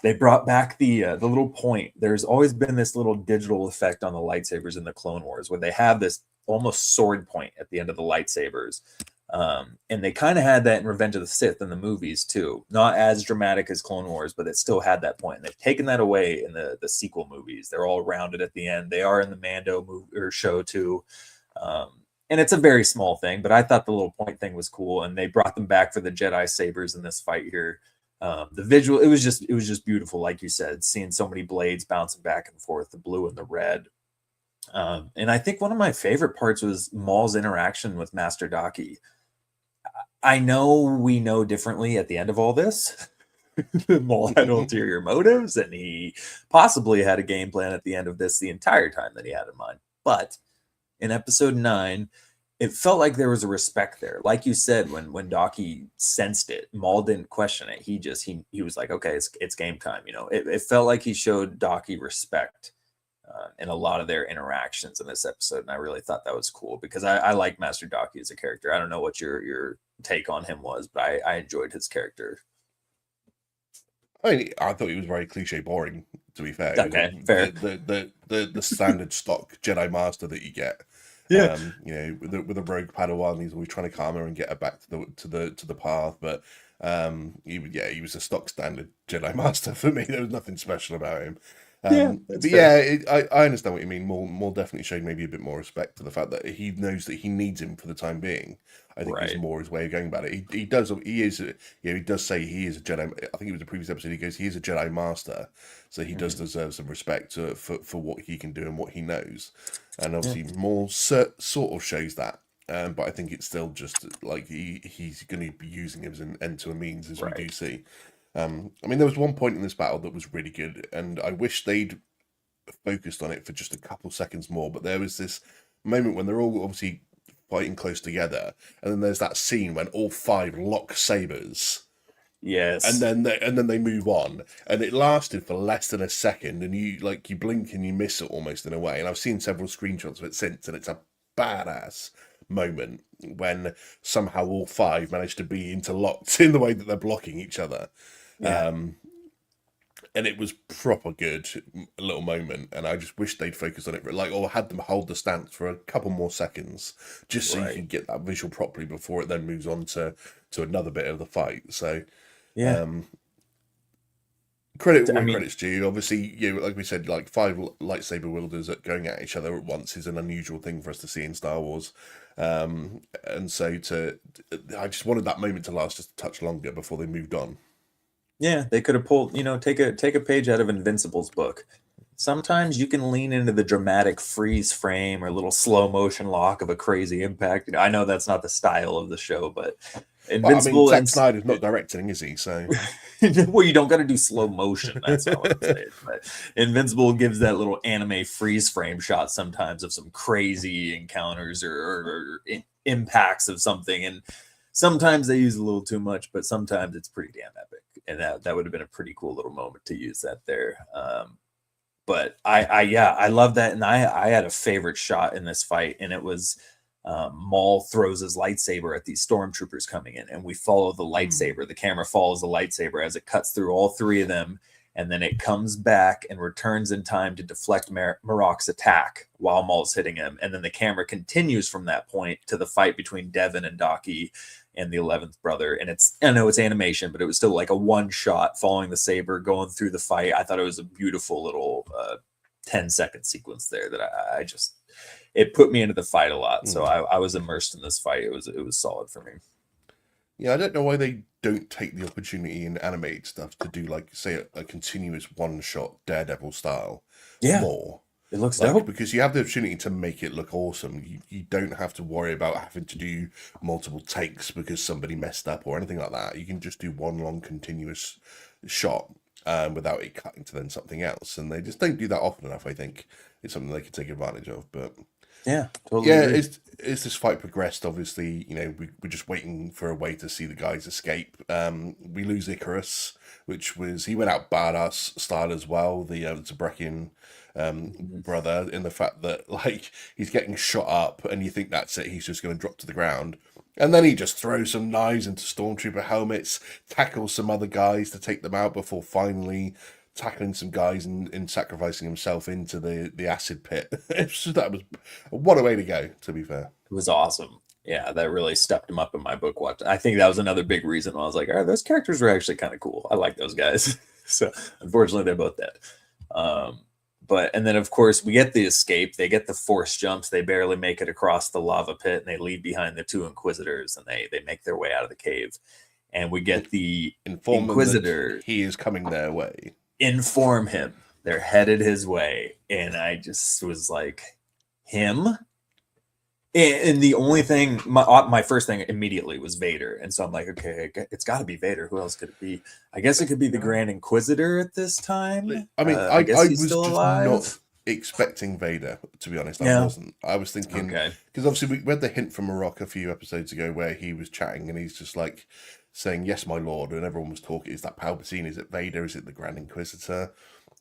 They brought back the little point. There's always been this little digital effect on the lightsabers in the Clone Wars where they have this almost sword point at the end of the lightsabers. And they kind of had that in Revenge of the Sith in the movies too. Not as dramatic as Clone Wars, but it still had that point. And they've taken that away in the sequel movies. They're all rounded at the end. They are in the Mando movie or show too. And it's a very small thing, but I thought the little point thing was cool. And they brought them back for the Jedi sabers in this fight here. The visual, it was just beautiful, like you said, seeing so many blades bouncing back and forth, the blue and the red. And I think one of my favorite parts was Maul's interaction with Master Daki. I know we know differently at the end of all this. Maul had ulterior motives, and he possibly had a game plan at the end of this the entire time that he had in mind. But in episode 9, it felt like there was a respect there. Like you said, when Daki sensed it, Maul didn't question it. He was like, okay, it's game time. It felt like he showed Daki respect in a lot of their interactions in this episode, and I really thought that was cool because I like Master Daki as a character. I don't know what your take on him was, but I enjoyed his character. I thought he was very cliche boring. To be fair, he was Okay, fair. the standard stock Jedi Master that you get. Yeah, With a rogue Padawan, he's always trying to calm her and get her back to the path. But he was a stock standard Jedi Master for me. There was nothing special about him. Yeah, that's But fair. yeah, I understand what you mean. Maul definitely showed maybe a bit more respect to the fact that he knows that he needs him for the time being. I think is Right. more his way of going about it. He does he is he does say he is a Jedi. I think it was a previous episode. He goes he is a Jedi Master, so he does Hmm. deserve some respect for what he can do and what he knows. And Yeah. obviously Maul sort of shows that. But I think it's still just like he's going to be using him as an end to a means, as we Right. do see. I mean, there was one point in this battle that was really good, and I wish they'd focused on it for just a couple seconds more. But there was this moment when they're all obviously fighting close together, and then there's that scene when all five lock sabers, and Yes. then they move on, and it lasted for less than a second, and you blink and you miss it almost in a way. And I've seen several screenshots of it since, and it's a badass moment when somehow all five managed to be interlocked in the way that they're blocking each other. Yeah. Um, and it was proper good little moment, and I just wish they'd focused on it, like, or had them hold the stance for a couple more seconds, just so you Right. can get that visual properly before it then moves on to another bit of the fight. So, Yeah. um, credit I where mean, credit's due. Obviously, like we said, like five lightsaber wielders going at each other at once is an unusual thing for us to see in Star Wars. And so I just wanted that moment to last just a touch longer before they moved on. yeah, they could have pulled, take a page out of Invincible's book. Sometimes you can lean into the dramatic freeze frame or little slow motion lock of a crazy impact. I know that's not the style of the show, but But I mean, Invincible and Zack Snyder's not directing, is he? So well, you don't got to do slow motion. That's not what I'm saying. But Invincible gives that little anime freeze frame shot sometimes of some crazy encounters or impacts of something, and sometimes they use a little too much, but sometimes it's pretty damn epic, and that would have been a pretty cool little moment to use that there. But yeah, I love that, and I had a favorite shot in this fight, and it was Maul throws his lightsaber at these stormtroopers coming in, and we follow the lightsaber. The camera follows the lightsaber as it cuts through all three of them, and then it comes back and returns in time to deflect Marok's attack while Maul's hitting him. And then the camera continues from that point to the fight between Devin and Daki and the 11th brother. And I know it's animation, but it was still like a one shot following the saber going through the fight. I thought it was a beautiful little 10-second sequence there that I just it put me into the fight a lot. So I was immersed in this fight. It was solid for me. yeah, I don't know why they don't take the opportunity in animated stuff to do like say a continuous one shot Daredevil style Yeah, more. it looks Like dope. because you have the opportunity to make it look awesome. You don't have to worry about having to do multiple takes because somebody messed up or anything like that. You can just do one long continuous shot without it cutting to then something else. And they just don't do that often enough, I think. It's something they could take advantage of. But Yeah, totally yeah, agree. as this fight progressed, obviously, we're just waiting for a way to see the guys escape. We lose Icarus, which was he went out badass style as well. The Zabrekian Mhm. brother, in the fact that like he's getting shot up, and you think that's it, he's just going to drop to the ground, and then he just throws some knives into stormtrooper helmets, tackles some other guys to take them out before finally tackling some guys and sacrificing himself into the acid pit. That was what a way to go, to be fair. It was awesome. Yeah, that really stepped him up in my book watch. I think that was another big reason why I was like, all right, those characters were actually kind of cool. I like those guys. So unfortunately, they're both dead. Um, but and then of course we get the escape. They get the force jumps. They barely make it across the lava pit, and they leave behind the two Inquisitors, and they make their way out of the cave. And we In- get the Inform them that Inquisitor he is coming their way. inform him they're headed his way, and I just was like, him. And the only thing, my first thing immediately was Vader, and so I'm like, okay, it's got to be Vader. Who else could it be? I guess it could be the Grand Inquisitor at this time. I mean, I guess I he's was still just not alive. expecting Vader, to be honest. I Yeah. wasn't. I was thinking, Okay. because obviously we had the hint from Marok a few episodes ago where he was chatting and he's just like saying, "Yes, my lord," and everyone was talking. Is that Palpatine? Is it Vader? Is it the Grand Inquisitor?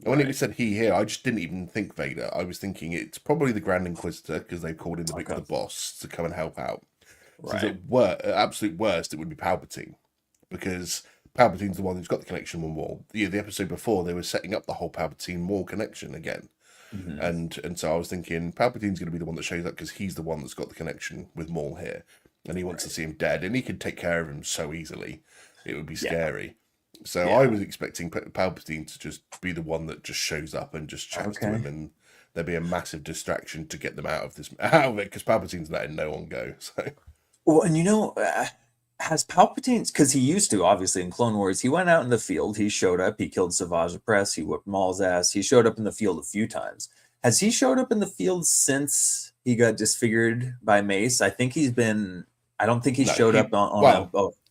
And when Right. he said he here, I just didn't even think Vader. I was thinking it's probably the Grand Inquisitor because they called in Okay. the boss to come and help out. So Right. at absolute worst, it would be Palpatine because Palpatine's the one who's got the connection with Maul. Yeah, the episode before they were setting up the whole Palpatine Maul connection again, Mhm. and so I was thinking Palpatine's going to be the one that shows up because he's the one that's got the connection with Maul here, and he wants to Right. see him dead, and he could take care of him so easily, it would be Yeah. scary. So I Yeah. was expecting Palpatine to just be the one that just shows up and just chats to Okay. him, and there'd be a massive distraction to get them out of it, because Palpatine's letting no one go. So Well, and has Palpatine's, because he used to, obviously, in Clone Wars, he went out in the field, he showed up, he killed Savage Press, he whooped Maul's ass, he showed up in the field a few times. Has he showed up in the field since he got disfigured by Mace? I don't think he no, showed up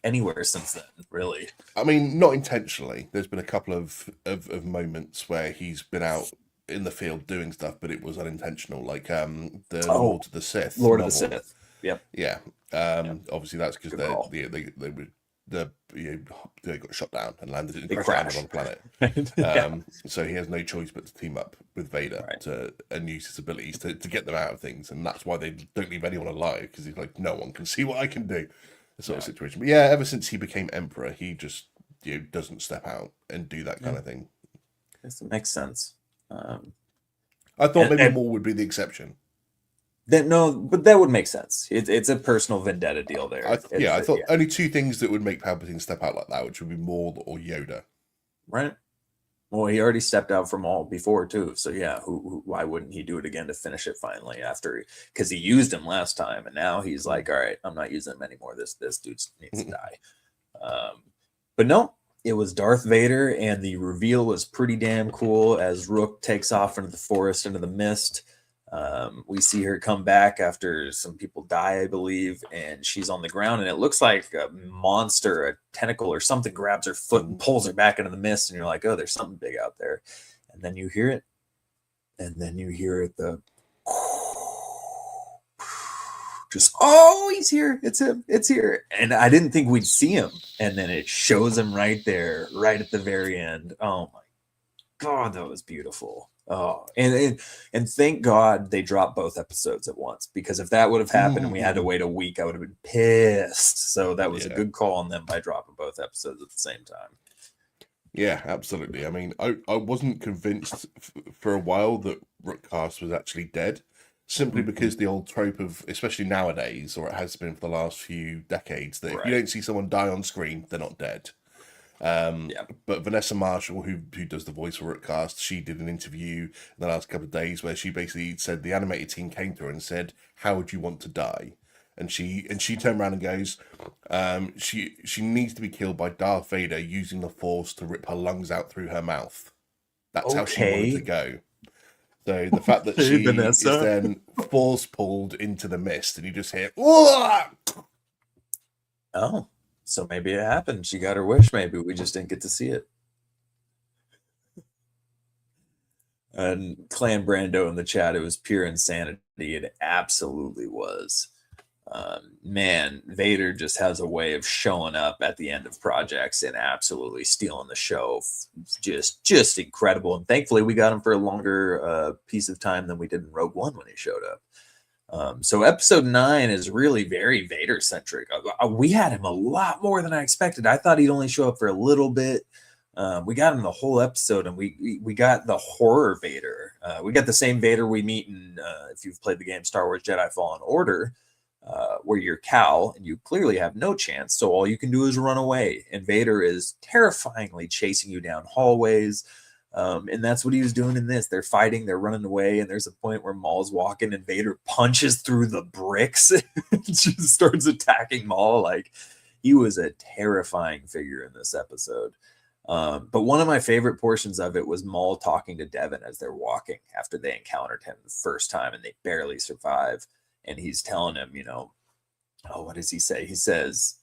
anywhere since then, really. I mean, not intentionally. There's been a couple of moments where he's been out in the field doing stuff, but it was unintentional, like the Oh, Lord of the Sith Lord of the novel. Sith. Yep. Yeah. Yep. Obviously that's because Good call. they were they got shot down and They crash landed on crashed. the planet. Yeah. So he has no choice but to team up with Vader Right. and use his abilities to get them out of things, and that's why they don't leave anyone alive, because he's like, no one can see what I can do, the sort of situation. But yeah, ever since he became Emperor, he just doesn't step out and do that kind of thing. It makes sense. I thought maybe and Maul would be the exception. but that would make sense. It's a personal vendetta deal there. I thought only two things that would make Palpatine step out like that, which would be Maul or Yoda. Right. Well, he already stepped out from all before too. So yeah, why wouldn't he do it again to finish it finally after? Because he used him last time, and now he's like, all right, I'm not using him anymore. This dude needs to die. But no, it was Darth Vader, and the reveal was pretty damn cool as Rook takes off into the forest, into the mist. We see her come back after some people die, I believe, and she's on the ground, and it looks like a monster, a tentacle or something grabs her foot and pulls her back into the mist, and you're like, oh, there's something big out there. And then you hear it, the just, oh, he's here, it's him, it's here. And I didn't think we'd see him, and then it shows him right there, right at the very end. Oh my God, that was beautiful. Oh, and thank God they dropped both episodes at once, because if that would have happened and we had to wait a week, I would have been pissed. So that was a good call on them by dropping both episodes at the same time. Yeah, absolutely. I mean, I wasn't convinced for a while that Rookcast was actually dead, simply because the old trope of, especially nowadays, or it has been for the last few decades, that if you don't see someone die on screen, they're not dead. But Vanessa Marshall, who does the voice for Rookcast, she did an interview in the last couple of days where she basically said the animated team came to her and said, "How would you want to die?" And she turned around and goes, she needs to be killed by Darth Vader using the Force to rip her lungs out through her mouth. That's how she wanted to go. So the fact that she is then force pulled into the mist, and you just hear, "Whoa!" Oh, so maybe it happened. She got her wish. Maybe we just didn't get to see it. And Clan Brando in the chat, it was pure insanity. It absolutely was. Man, Vader just has a way of showing up at the end of projects and absolutely stealing the show. Just incredible. And thankfully, we got him for a longer piece of time than we did in Rogue One when he showed up. So episode 9 is really very Vader centric. We had him a lot more than I expected. I thought he'd only show up for a little bit. We got him the whole episode, and we got the horror Vader. We got the same Vader we meet in, if you've played the game Star Wars Jedi Fallen Order, where you're Cal and you clearly have no chance. So all you can do is run away. And Vader is terrifyingly chasing you down hallways. And that's what he was doing in this. They're fighting, they're running away, and there's a point where Maul's walking and Vader punches through the bricks and just starts attacking Maul. Like, he was a terrifying figure in this episode. But one of my favorite portions of it was Maul talking to Devin as they're walking after they encountered him the first time and they barely survive. And he's telling him, what does he say? He says,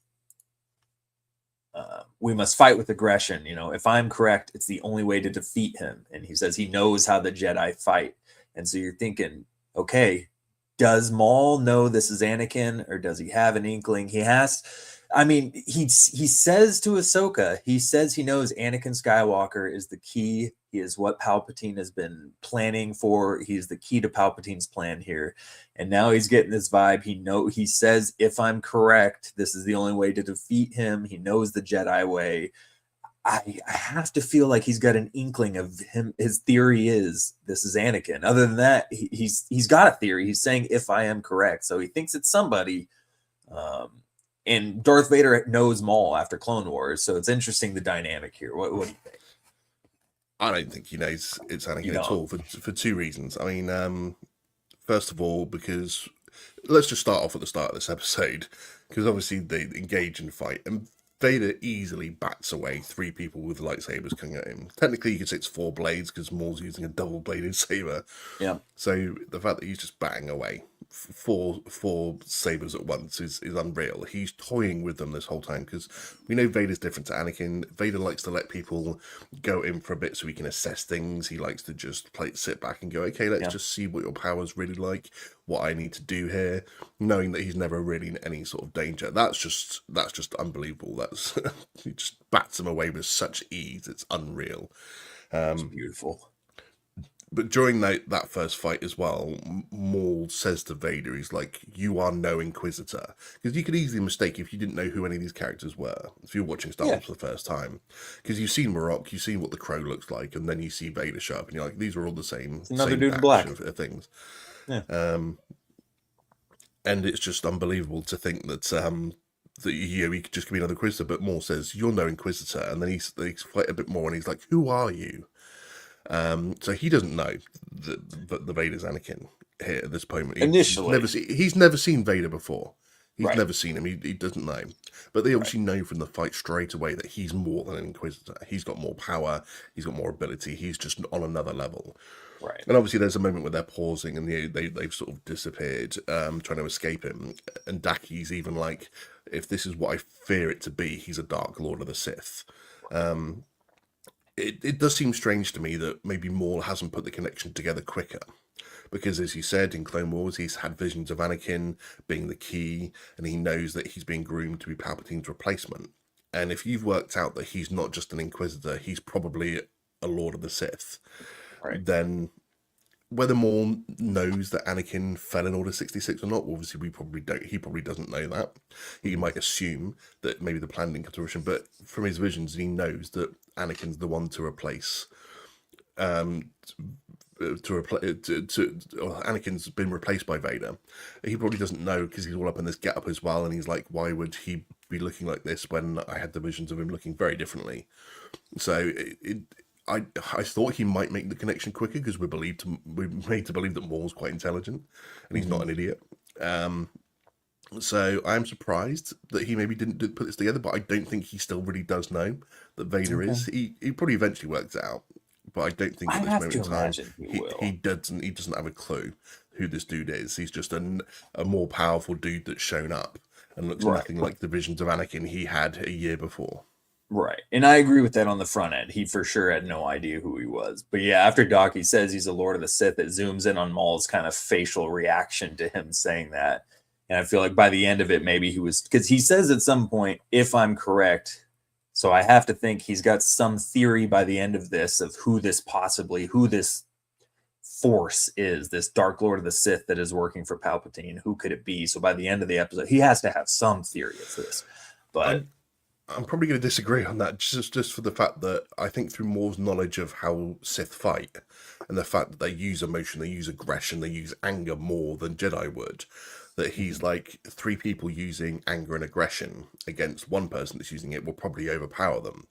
we must fight with aggression. If I'm correct, it's the only way to defeat him. And he says he knows how the Jedi fight. And so you're thinking, okay, does Maul know this is Anakin, or does he have an inkling? He says to Ahsoka, he says he knows Anakin Skywalker is the key. He is what Palpatine has been planning for. He's the key to Palpatine's plan here. And now he's getting this vibe. He says, if I'm correct, this is the only way to defeat him. He knows the Jedi way. I have to feel like he's got an inkling of him. His theory is this is Anakin. Other than that, he's got a theory. He's saying, if I am correct. So he thinks it's somebody. And Darth Vader knows Maul after Clone Wars, so it's interesting the dynamic here. What do you think? I don't think he knows it's Anakin at all for two reasons. I mean, first of all, because let's just start off at the start of this episode, because obviously they engage and fight, and Vader easily bats away three people with lightsabers coming at him. Technically, you could say it's four blades because Maul's using a double-bladed saber. Yeah. So the fact that he's just batting away four sabers at once is unreal. He's toying with them this whole time because we know Vader's different to Anakin. Vader likes to let people go in for a bit so he can assess things. He likes to just sit back and go, okay, let's just see what your power's really like, what I need to do here, knowing that he's never really in any sort of danger. That's just unbelievable. That's he just bats him away with such ease. It's unreal. It's beautiful. But during that first fight as well, Maul says to Vader, he's like, you are no Inquisitor. Because you could easily mistake if you didn't know who any of these characters were, if you're watching Star Wars for the first time. Because you've seen Marok, you've seen what the Crow looks like, and then you see Vader show up, and you're like, these are all the same, another dude in black of things. Yeah. And it's just unbelievable to think that he could just be another Inquisitor, but Maul says, you're no Inquisitor. And then they fight a bit more, and he's like, who are you? So he doesn't know that the Vader's Anakin here at this point. Initially, he's never seen Vader before. He's never seen him. He doesn't know. But they obviously know from the fight straight away that he's more than an Inquisitor. He's got more power. He's got more ability. He's just on another level. Right. And obviously there's a moment where they're pausing and they've sort of disappeared, trying to escape him. And Daki's even like, if this is what I fear it to be, he's a Dark Lord of the Sith. It does seem strange to me that maybe Maul hasn't put the connection together quicker. Because as you said, in Clone Wars, he's had visions of Anakin being the key, and he knows that he's being groomed to be Palpatine's replacement. And if you've worked out that he's not just an Inquisitor, he's probably a Lord of the Sith, then whether Maul knows that Anakin fell in Order 66 or not, obviously we probably don't. He probably doesn't know that. He might assume that maybe the plan didn't come to fruition, but from his visions, he knows that Anakin's the one to replace. Anakin's been replaced by Vader. He probably doesn't know because he's all up in this get-up as well, and he's like, why would he be looking like this when I had the visions of him looking very differently? So I thought he might make the connection quicker because we're made to believe that Maul's quite intelligent and he's not an idiot. So I am surprised that he maybe didn't put this together, but I don't think he still really does know that Vader is. He probably eventually works it out, but I don't think at this moment in time he doesn't have a clue who this dude is. He's just a more powerful dude that's shown up and looks nothing like the visions of Anakin he had a year before. Right. And I agree with that on the front end. He for sure had no idea who he was. But yeah, after Daki says he's a Lord of the Sith, it zooms in on Maul's kind of facial reaction to him saying that. And I feel like by the end of it, maybe he was, because he says at some point, if I'm correct, so I have to think he's got some theory by the end of this of who this force is, this Dark Lord of the Sith that is working for Palpatine. Who could it be? So by the end of the episode, he has to have some theory of this. But I'm probably going to disagree on that, just for the fact that I think through Maul's knowledge of how Sith fight and the fact that they use emotion, they use aggression, they use anger more than Jedi would, that he's like, three people using anger and aggression against one person that's using it will probably overpower them.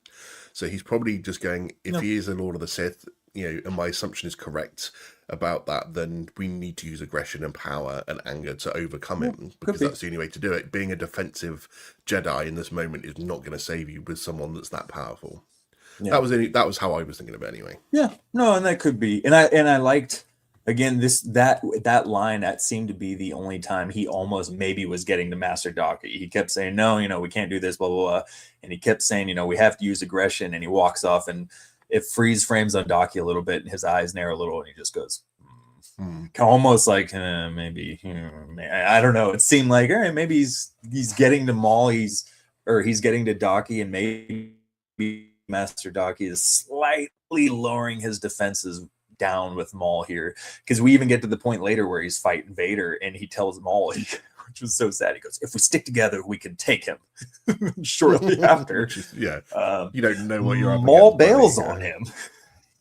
So he's probably just going, if he is a Lord of the Sith, and my assumption is correct about that, then we need to use aggression and power and anger to overcome him, because that's the only way to do it. Being a defensive Jedi in this moment is not going to save you with someone that's that powerful. That was how I was thinking of it anyway. Yeah, no, and that could be, and I liked, again, that line, that seemed to be the only time he almost maybe was getting to Master Daki. He kept saying, no, we can't do this, blah, blah, blah. And he kept saying, we have to use aggression. And he walks off and it freeze frames on Daki a little bit and his eyes narrow a little and he just goes, almost like maybe, I don't know. It seemed like, all right, maybe he's getting to Maul, he's getting to Daki, and maybe Master Daki is slightly lowering his defenses down with Maul here, because we even get to the point later where he's fighting Vader and he tells Maul, which was so sad, he goes, if we stick together we can take him. Shortly after, you don't know what you're up Maul bails on him.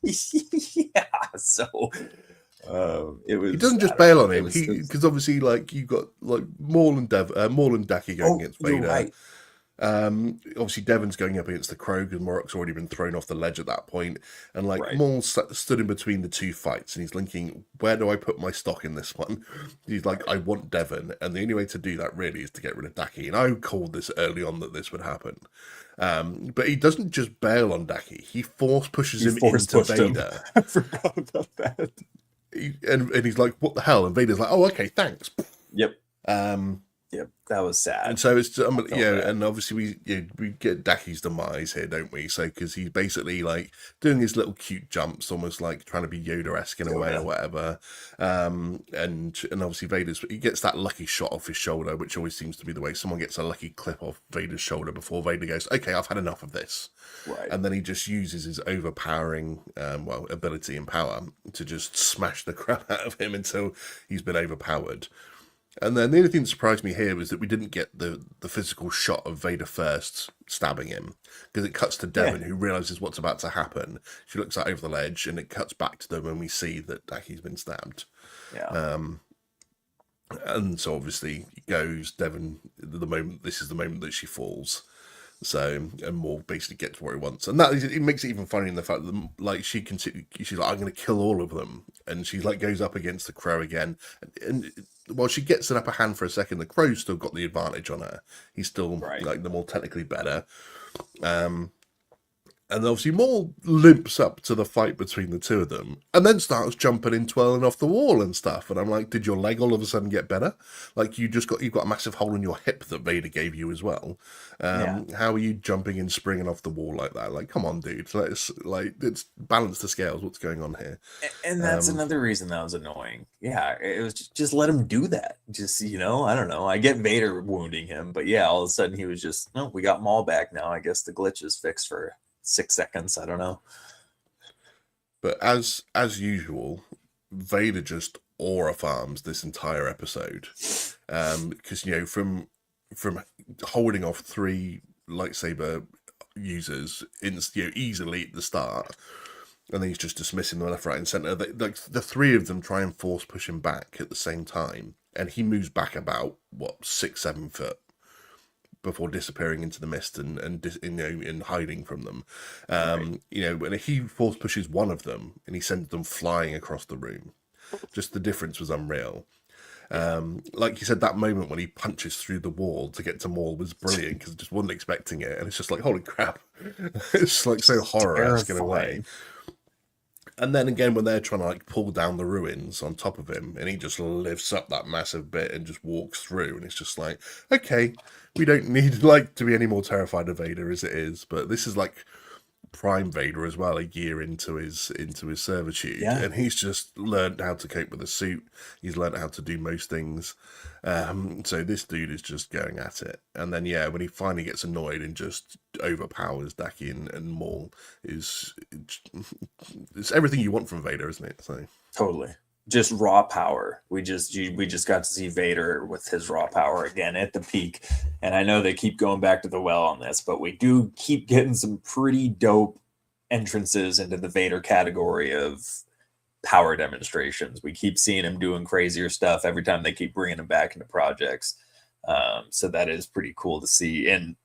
Yeah, so It was. He doesn't I just don't bail know. on him. Because obviously, like you got like Maul and Daki going Oh, against you're Vader. right. Obviously Devon's going up against the Crow because Morok's already been thrown off the ledge at that point, and like Right. Maul stood in between the two fights, and he's thinking, "Where do I put my stock in this one?" He's like, Right. "I want Devon," and the only way to do that really is to get rid of Daki. And I called this early on that this would happen, but he doesn't just bail on Daki; he force pushes He him force into pushed him. Vader. I forgot about that. And he's like, "What the hell?" And Vader's like, "Oh, okay, thanks." Yep. Um, Yep. That was sad. And so it's I felt bad. and obviously we get Daki's demise here, don't we? So because he's basically like doing his little cute jumps, almost like trying to be Yoda-esque in a way or whatever. And obviously he gets that lucky shot off his shoulder, which always seems to be the way someone gets a lucky clip off Vader's shoulder before Vader goes, "Okay, I've had enough of this." Right. And then he just uses his overpowering ability and power to just smash the crap out of him until he's been overpowered. And then the only thing that surprised me here was that we didn't get the physical shot of Vader first stabbing him, because it cuts to Devon, who realizes what's about to happen. She looks out over the ledge, and it cuts back to them, and we see that Daki's been stabbed. Yeah. And so obviously it goes Devon. This is the moment that she falls. So, and Maul basically gets what he wants, and it makes it even funny in the fact that like she's like, "I'm going to kill all of them," and she like goes up against the Crow again, and while she gets an upper hand for a second, the Crow's still got the advantage on her. He's still like the more technically better. And obviously Maul limps up to the fight between the two of them and then starts jumping and twirling off the wall and stuff. And I'm like, did your leg all of a sudden get better? Like you've got a massive hole in your hip that Vader gave you as well. How are you jumping and springing off the wall like that? Like, come on, dude. It's balance the scales. What's going on here? And that's another reason that was annoying. Yeah, it was just let him do that. Just, I don't know. I get Vader wounding him, but yeah, all of a sudden he was just, no, we got Maul back now. I guess the glitch is fixed for 6 seconds. I don't know. But as usual, Vader just aura farms this entire episode. Because from holding off 3 lightsaber users easily at the start, and then he's just dismissing them left, right, and center. The 3 of them try and force push him back at the same time, and he moves back about 6-7 foot before disappearing into the mist and hiding from them. When he force pushes one of them and he sends them flying across the room, just the difference was unreal. Like you said, that moment when he punches through the wall to get to Maul was brilliant because I just wasn't expecting it, and it's just like, holy crap. It's like so horror-esque in a way. And then again, when they're trying to like pull down the ruins on top of him, and he just lifts up that massive bit and just walks through, and it's just like, okay, we don't need like to be any more terrified of Vader as it is, but this is like prime Vader as well, a year into his servitude, and he's just learned how to cope with a suit. He's learned how to do most things. So this dude is just going at it, and then when he finally gets annoyed and just overpowers Daki and Maul, it's everything you want from Vader, isn't it? So totally. Just raw power. We just got to see Vader with his raw power again at the peak. And I know they keep going back to the well on this, but we do keep getting some pretty dope entrances into the Vader category of power demonstrations. We keep seeing him doing crazier stuff every time they keep bringing him back into projects. So that is pretty cool to see. And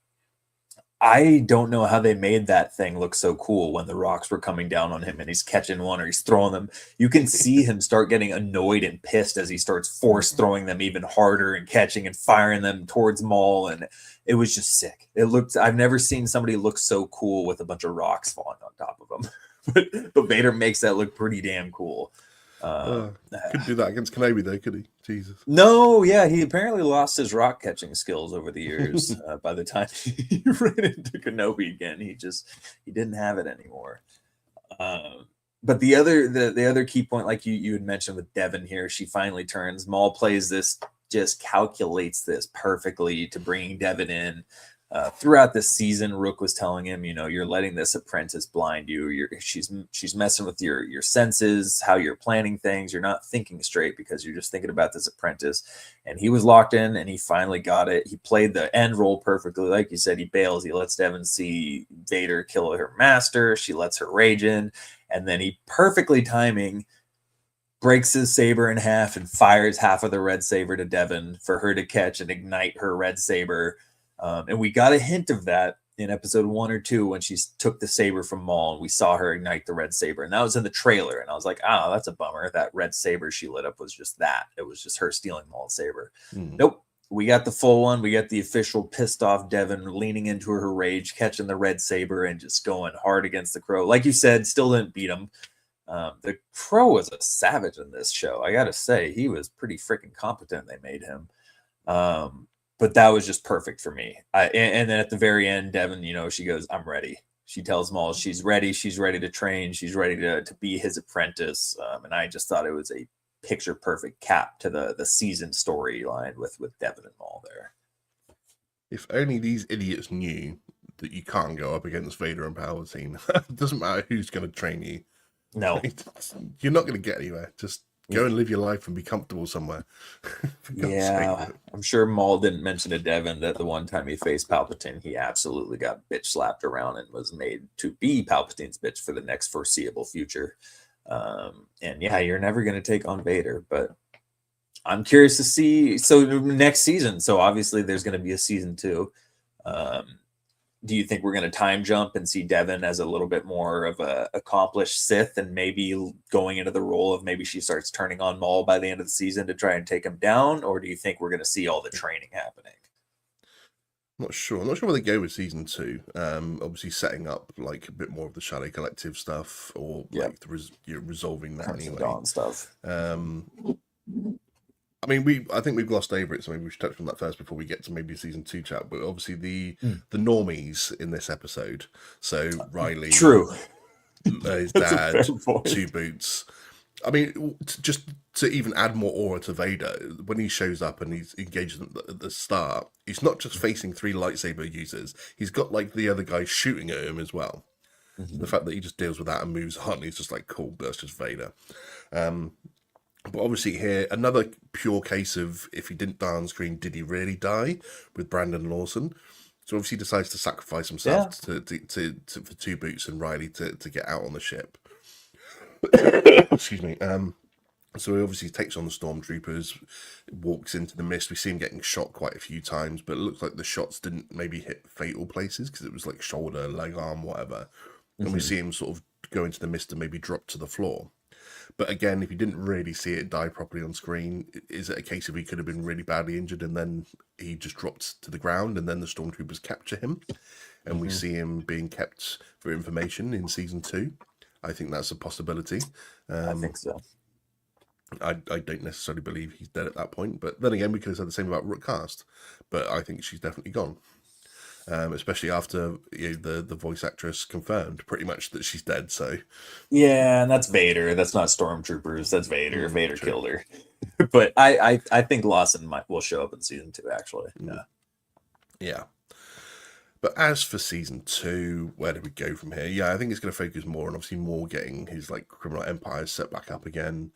I don't know how they made that thing look so cool when the rocks were coming down on him and he's catching one or he's throwing them. You can see him start getting annoyed and pissed as he starts force throwing them even harder and catching and firing them towards Maul. And it was just sick. I've never seen somebody look so cool with a bunch of rocks falling on top of them. but Vader makes that look pretty damn cool. Couldn't do that against Kenobi though, could he? Jesus. No, yeah, he apparently lost his rock catching skills over the years. By the time he ran into Kenobi again, he didn't have it anymore. But the other key point, like you had mentioned with Devon here, she finally turns. Maul plays this, just calculates this perfectly to bringing Devon in. Throughout this season, Rook was telling him, you're letting this apprentice blind you. She's messing with your senses, how you're planning things. You're not thinking straight because you're just thinking about this apprentice. And he was locked in, and he finally got it. He played the end role perfectly. Like you said, he bails. He lets Devon see Vader kill her master. She lets her rage in. And then he perfectly timing breaks his saber in half and fires half of the red saber to Devon for her to catch and ignite her red saber. And we got a hint of that in episode 1 or 2 when she took the saber from Maul and we saw her ignite the red saber. And that was in the trailer. And I was like, oh, that's a bummer. That red saber she lit up was just that. It was just her stealing Maul's saber. Nope. We got the full one. We got the official pissed off Devon leaning into her rage, catching the red saber and just going hard against the Crow. Like you said, still didn't beat him. The Crow was a savage in this show. I got to say, he was pretty freaking competent. They made him. But that was just perfect for me. And then at the very end, Devon, she goes, I'm ready. She tells Maul she's ready. She's ready to train. She's ready to be his apprentice. And I just thought it was a picture perfect cap to the season storyline with Devon and Maul there. If only these idiots knew that you can't go up against Vader and Palpatine. It doesn't matter who's going to train you. No. You're not going to get anywhere. Just go and live your life and be comfortable somewhere. Yeah, I'm sure Maul didn't mention to Devon that the one time he faced Palpatine, he absolutely got bitch slapped around and was made to be Palpatine's bitch for the next foreseeable future. And yeah, you're never going to take on Vader, but I'm curious to see. So next season, so obviously there's going to be a season 2. Do you think we're going to time jump and see Devon as a little bit more of a accomplished Sith and maybe going into the role of maybe she starts turning on Maul by the end of the season to try and take him down? Or do you think we're going to see all the training happening? I'm not sure where they go with season 2. Obviously setting up like a bit more of the Shadow Collective stuff or like resolving that anyway. Dawn stuff. I mean, I think we've glossed over it, so maybe we should touch on that first before we get to maybe season 2 chat. But obviously the normies in this episode. So Riley, true, his dad, Two Boots. I mean, just to even add more aura to Vader, when he shows up and he's engaged at the start, he's not just facing 3 lightsaber users. He's got like the other guy shooting at him as well. The fact that he just deals with that and moves on, he's just like, cool, that's just Vader. But obviously here, another pure case of if he didn't die on screen, did he really die with Brandon Lawson? So obviously he decides to sacrifice himself for Two Boots and Riley to get out on the ship. Excuse me. So he obviously takes on the stormtroopers, walks into the mist. We see him getting shot quite a few times, but it looks like the shots didn't maybe hit fatal places because it was like shoulder, leg, arm, whatever. And we see him sort of go into the mist and maybe drop to the floor. But again, if you didn't really see it die properly on screen, is it a case of he could have been really badly injured and then he just dropped to the ground and then the stormtroopers capture him and we see him being kept for information in season 2? I think that's a possibility. I think so. I don't necessarily believe he's dead at that point, but then again, we could have said the same about Rook Cast, but I think she's definitely gone. Especially after the voice actress confirmed pretty much that she's dead. So yeah, and that's Vader. That's not stormtroopers. That's Vader. Vader killed her. But I think Lawson will show up in season 2. Actually, yeah. But as for season 2, where do we go from here? Yeah, I think it's going to focus more on obviously Maul getting his like criminal empire set back up again,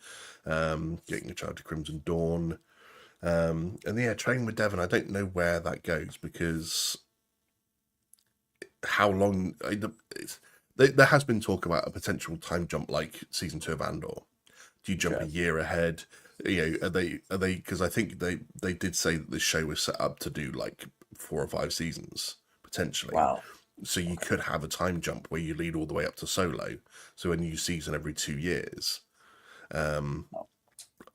getting a charge of Crimson Dawn, and yeah, training with Devon. I don't know where that goes because. How long there has been talk about a potential time jump like season 2 of Andor. Do you jump a year ahead? Are they because I think they did say that this show was set up to do like 4 or 5 seasons potentially. Wow. So you could have a time jump where you lead all the way up to Solo, so a new season every 2 years.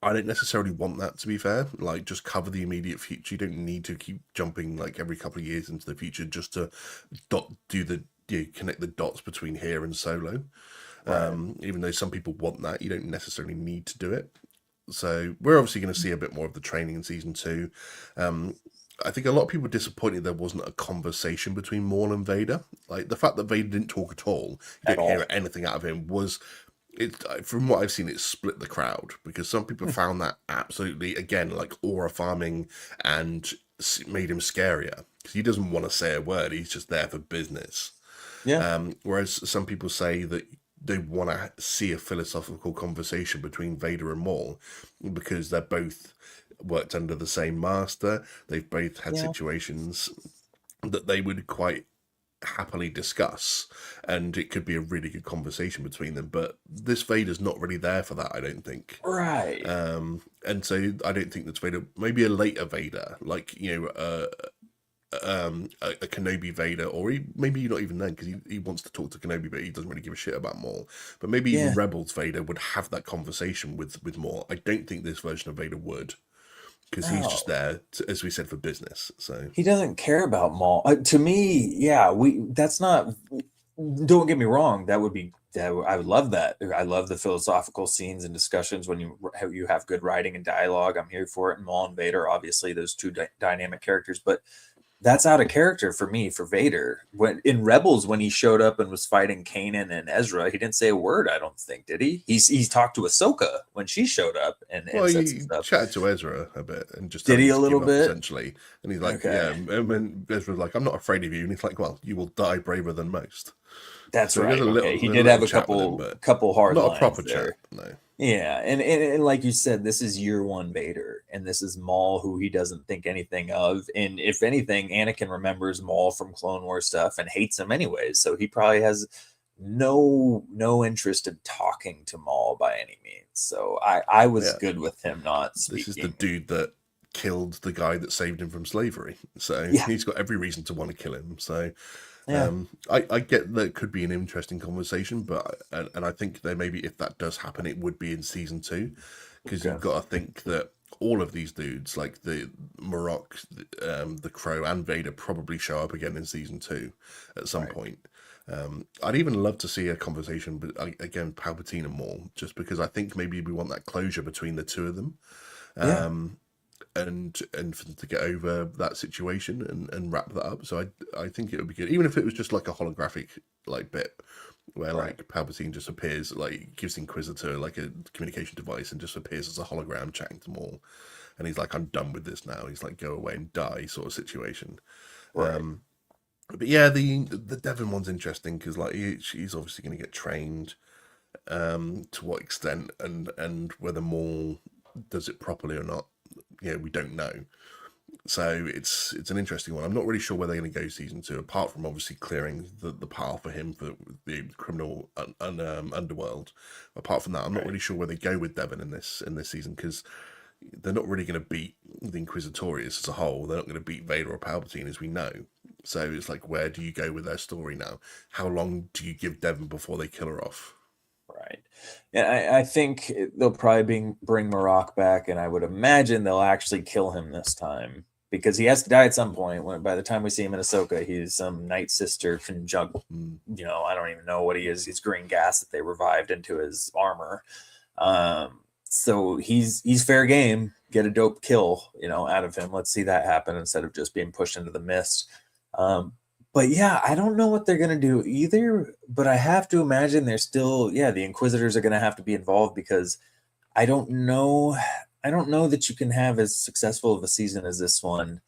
I don't necessarily want that, to be fair. Like, just cover the immediate future. You don't need to keep jumping like every couple of years into the future just to connect the dots between here and Solo. Right. Even though some people want that, you don't necessarily need to do it. So we're obviously going to see a bit more of the training in season 2. I think a lot of people were disappointed there wasn't a conversation between Maul and Vader. Like the fact that Vader didn't talk at all, you didn't hear anything out of him was. From what I've seen, it split the crowd because some people found that absolutely, again, like aura farming and made him scarier because he doesn't want to say a word. He's just there for business. Yeah. Whereas some people say that they want to see a philosophical conversation between Vader and Maul because they're both worked under the same master. They've both had situations that they would quite happily discuss, and it could be a really good conversation between them. But this Vader's not really there for that, I don't think. Right. And so I don't think that's Vader. Maybe a later Vader, like a Kenobi Vader, or maybe not even then, because he wants to talk to Kenobi, but he doesn't really give a shit about Maul. But maybe even Yeah. Rebels Vader would have that conversation with Maul. I don't think this version of Vader would, because he's just No. there, as we said, for business. So He doesn't care about Maul. To me, yeah, that's not, don't get me wrong, that would be that I would love that. I love the philosophical scenes and discussions when you have good writing and dialogue. I'm here for it. And Maul and Vader, obviously, those two dynamic characters, but that's out of character for me for Vader. When in Rebels, when he showed up and was fighting Kanan and Ezra, he didn't say a word. I don't think, did he? He's talked to Ahsoka when she showed up well, and said some he stuff. chatted to Ezra a bit and just Did telling he him a to little give up, bit? essentially. And he's like, Okay, yeah. And when Ezra's like, I'm not afraid of you. And he's like, well, you will die braver than most. that's So he has right. Okay, he a did have little a chat with him, couple but couple hard not a proper lines chat. there. No. Yeah, and like you said, this is year one Vader, and this is Maul, who he doesn't think anything of. And if anything, Anakin remembers Maul from Clone Wars stuff and hates him anyways. So he probably has no interest in talking to Maul by any means. So I was Yeah. good with him not This is the speaking. dude that killed the guy that saved him from slavery. So Yeah, he's got every reason to want to kill him. So yeah, I get that it could be an interesting conversation, but and I think that maybe if that does happen, it would be in season 2, because okay, you've got to think that all of these dudes, like the Marok, the Crow, and Vader, probably show up again in season 2 at some right, point. I'd even love to see a conversation, but again, Palpatine and Maul, just because I think maybe we want that closure between the two of them. yeah, Um, and for them to get over that situation and wrap that up. So I think it would be good, even if it was just like a holographic like bit where right, like Palpatine just appears, like gives the Inquisitor like a communication device and just appears as a hologram chatting to Maul, and he's like, I'm done with this now. He's like, go away and die sort of situation. right, But yeah, the Devon one's interesting because like she's obviously going to get trained. To what extent and whether Maul does it properly or not, yeah, we don't know. So it's an interesting one. I'm not really sure where they're going to go season 2, apart from obviously clearing the path for him for the criminal underworld. Apart from that, I'm not right. really sure where they go with Devon in this season, because they're not really going to beat the Inquisitorius as a whole. They're not going to beat Vader or Palpatine, as we know. So it's like, where do you go with their story now? How long do you give Devon before they kill her off? Right. Yeah, I think they'll probably bring Marok back, and I would imagine they'll actually kill him this time because he has to die at some point. When by the time we see him in Ahsoka, he's some Night Sister conjunct. Mm, I don't even know what he is. He's green gas that they revived into his armor. So he's fair game. Get a dope kill, out of him. Let's see that happen instead of just being pushed into the mist. Um, but yeah, I don't know what they're gonna do either. But I have to imagine they're still, yeah, the Inquisitors are gonna have to be involved because I don't know. I don't know that you can have as successful of a season as this one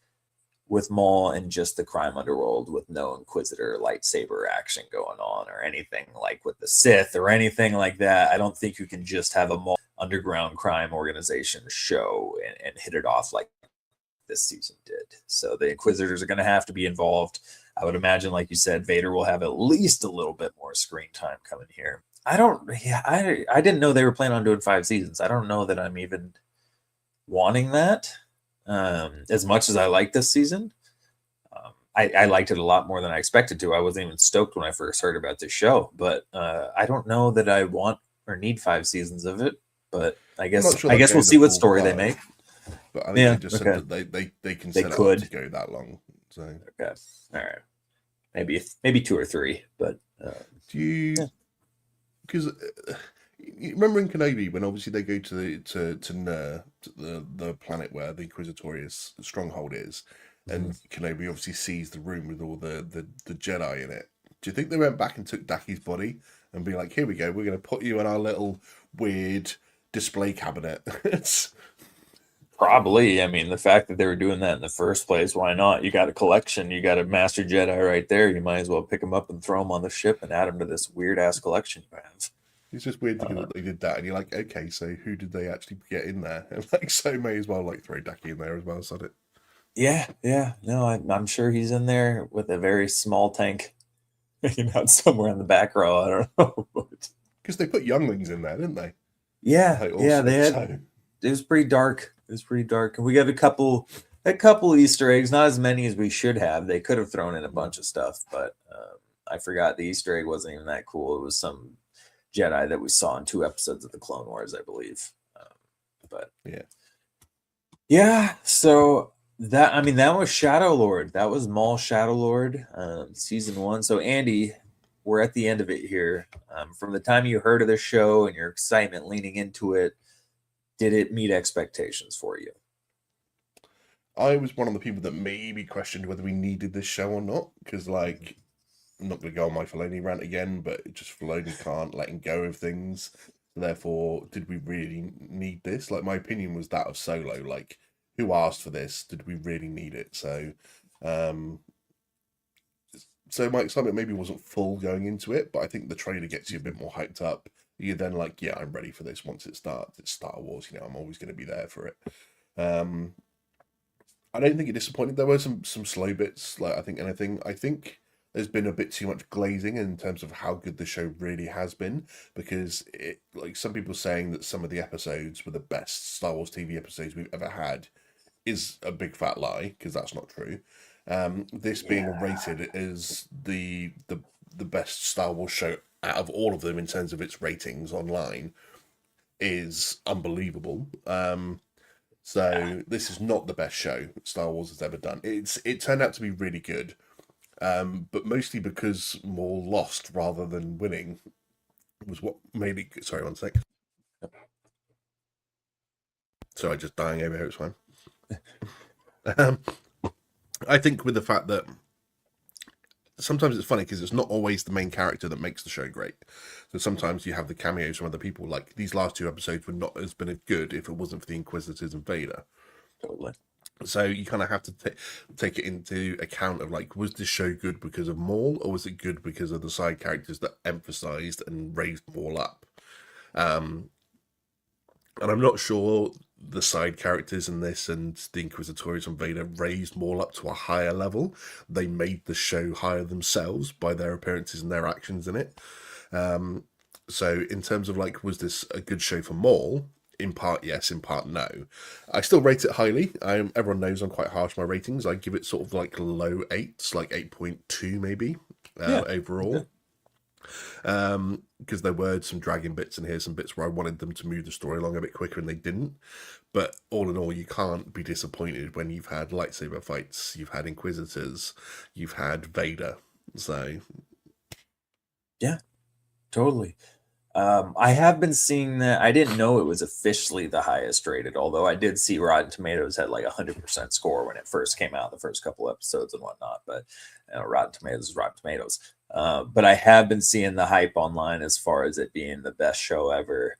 with Maul and just the crime underworld with no Inquisitor lightsaber action going on or anything like with the Sith or anything like that. I don't think you can just have a Maul underground crime organization show and hit it off like this season did. So the Inquisitors are going to have to be involved. I would imagine, like you said, Vader will have at least a little bit more screen time coming here. I didn't know they were planning on doing 5 seasons. I don't know that I'm even wanting that. As much as I like this season, I liked it a lot more than I expected to. I wasn't even stoked when I first heard about this show, but I don't know that I want or need 5 seasons of it. But I I'm not guess sure I they'll guess go we'll the see what full story they 5, make. but I think they Yeah. just said Okay. that they can They set it up to could. go that long. So Okay. All right. Maybe 2 or 3, but do you, yeah. because you remember in Kenobi when obviously they go to Ner, to the planet where the Inquisitorius stronghold is, Mhm. and Kenobi obviously sees the room with all the Jedi in it. Do you think they went back and took Daki's body and be like, here we go, we're going to put you in our little weird display cabinet? Probably. I mean, the fact that they were doing that in the first place, why not? You got a collection, you got a Master Jedi right there. You might as well pick them up and throw them on the ship and add them to this weird ass collection you have. It's just weird thinking Uh, that they did that, and you're like, okay, so who did they actually get in there? And like, so may as well like throw Daki in there as well, sod it. yeah, yeah. No, I'm sure he's in there with a very small tank. hanging out somewhere in the back row. I don't know. Because they put younglings in there, didn't they? Yeah, Like yeah, also, they had. so It was pretty dark. It was pretty dark, and we got a couple Easter eggs. Not as many as we should have. They could have thrown in a bunch of stuff, but I forgot the Easter egg wasn't even that cool. It was some Jedi that we saw in 2 episodes of the Clone Wars, I believe. But yeah. yeah, so that was Shadow Lord. That was Maul Shadow Lord, season 1. So Andy, we're at the end of it here. From the time you heard of the show and your excitement leaning into it, did it meet expectations for you? I was one of the people that maybe questioned whether we needed this show or not, because like I'm not going to go on my Filoni rant again, but it just Filoni can't letting go of things. Therefore, did we really need this? Like my opinion was that of Solo. Like, who asked for this? Did we really need it? Um, so my excitement maybe wasn't full going into it, but I think the trailer gets you a bit more hyped up. You're then like, yeah, I'm ready for this once it starts. It's Star Wars, I'm always going to be there for it. I don't think it disappointed. There were some slow bits, like I think there's been a bit too much glazing in terms of how good the show really has been, because it like some people saying that some of the episodes were the best Star Wars TV episodes we've ever had is a big fat lie, because that's not true. This being rated as the best Star Wars show out of all of them in terms of its ratings online is unbelievable. So this is not the best show Star Wars has ever done. It turned out to be really good, but mostly because Maul lost rather than winning was what made it. Sorry, one sec. Sorry, just dying over here. It's fine. Um, I think with the fact that sometimes it's funny because it's not always the main character that makes the show great. So sometimes you have the cameos from other people. Like these last 2 episodes would not have been as good if it wasn't for the Inquisitors and Vader. Totally. So you kind of have to take it into account of like, was this show good because of Maul, or was it good because of the side characters that emphasized and raised Maul up? And I'm not sure the side characters in this and the Inquisitorius and Vader raised Maul up to a higher level. They made the show higher themselves by their appearances and their actions in it. So in terms of like, was this a good show for Maul? In part, yes. In part, no. I still rate it highly. Everyone knows I'm quite harsh on my ratings. I give it sort of like low 8s, like 8.2 maybe, overall. Because there were some dragging bits, and here's some bits where I wanted them to move the story along a bit quicker and they didn't. But all in all, you can't be disappointed when you've had lightsaber fights, you've had Inquisitors, you've had Vader. So yeah, totally. I have been seeing that. I didn't know it was officially the highest rated, although I did see Rotten Tomatoes had like 100% score when it first came out, the first couple episodes and whatnot. But Rotten Tomatoes is Rotten Tomatoes. But I have been seeing the hype online as far as it being the best show ever.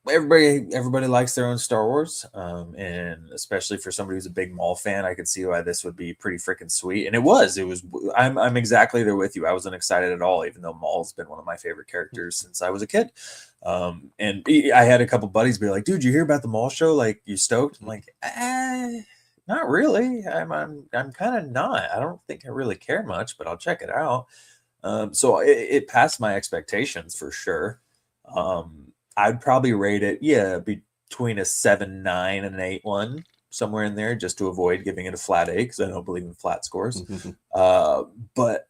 Everybody likes their own Star Wars, and especially for somebody who's a big Maul fan, I could see why this would be pretty freaking sweet. And it was. I'm exactly there with you. I wasn't excited at all, even though Maul's been one of my favorite characters since I was a kid. And I had a couple buddies be like, "Dude, you hear about the Maul show? Like, you stoked?" I'm like, not really. I'm kind of not. I don't think I really care much, but I'll check it out. So it passed my expectations for sure. I'd probably rate it, between a 7.9 and an 8.1, somewhere in there, just to avoid giving it a flat 8 because I don't believe in flat scores. But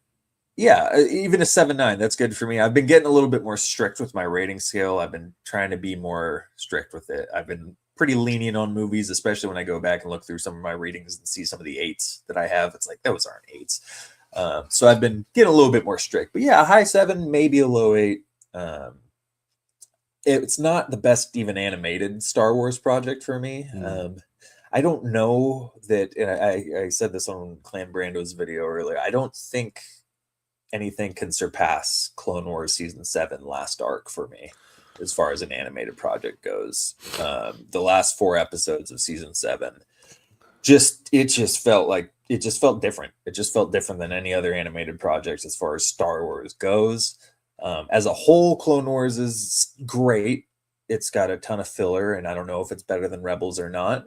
yeah, even a 7.9, that's good for me. I've been getting a little bit more strict with my rating scale. I've been trying to be more strict with it. I've been pretty lenient on movies, especially when I go back and look through some of my ratings and see some of the 8s that I have. It's like, those aren't 8s. So I've been getting a little bit more strict. But yeah, a high 7, maybe a low 8. It's not the best even animated Star Wars project for me. I don't know that, and I said this on Clan Brando's video earlier, I don't think anything can surpass Clone Wars Season 7 Last Arc for me as far as an animated project goes. The last 4 episodes of Season 7, it just felt different. It just felt different than any other animated projects as far as Star Wars goes. As a whole, Clone Wars is great. It's got a ton of filler, and I don't know if it's better than Rebels or not.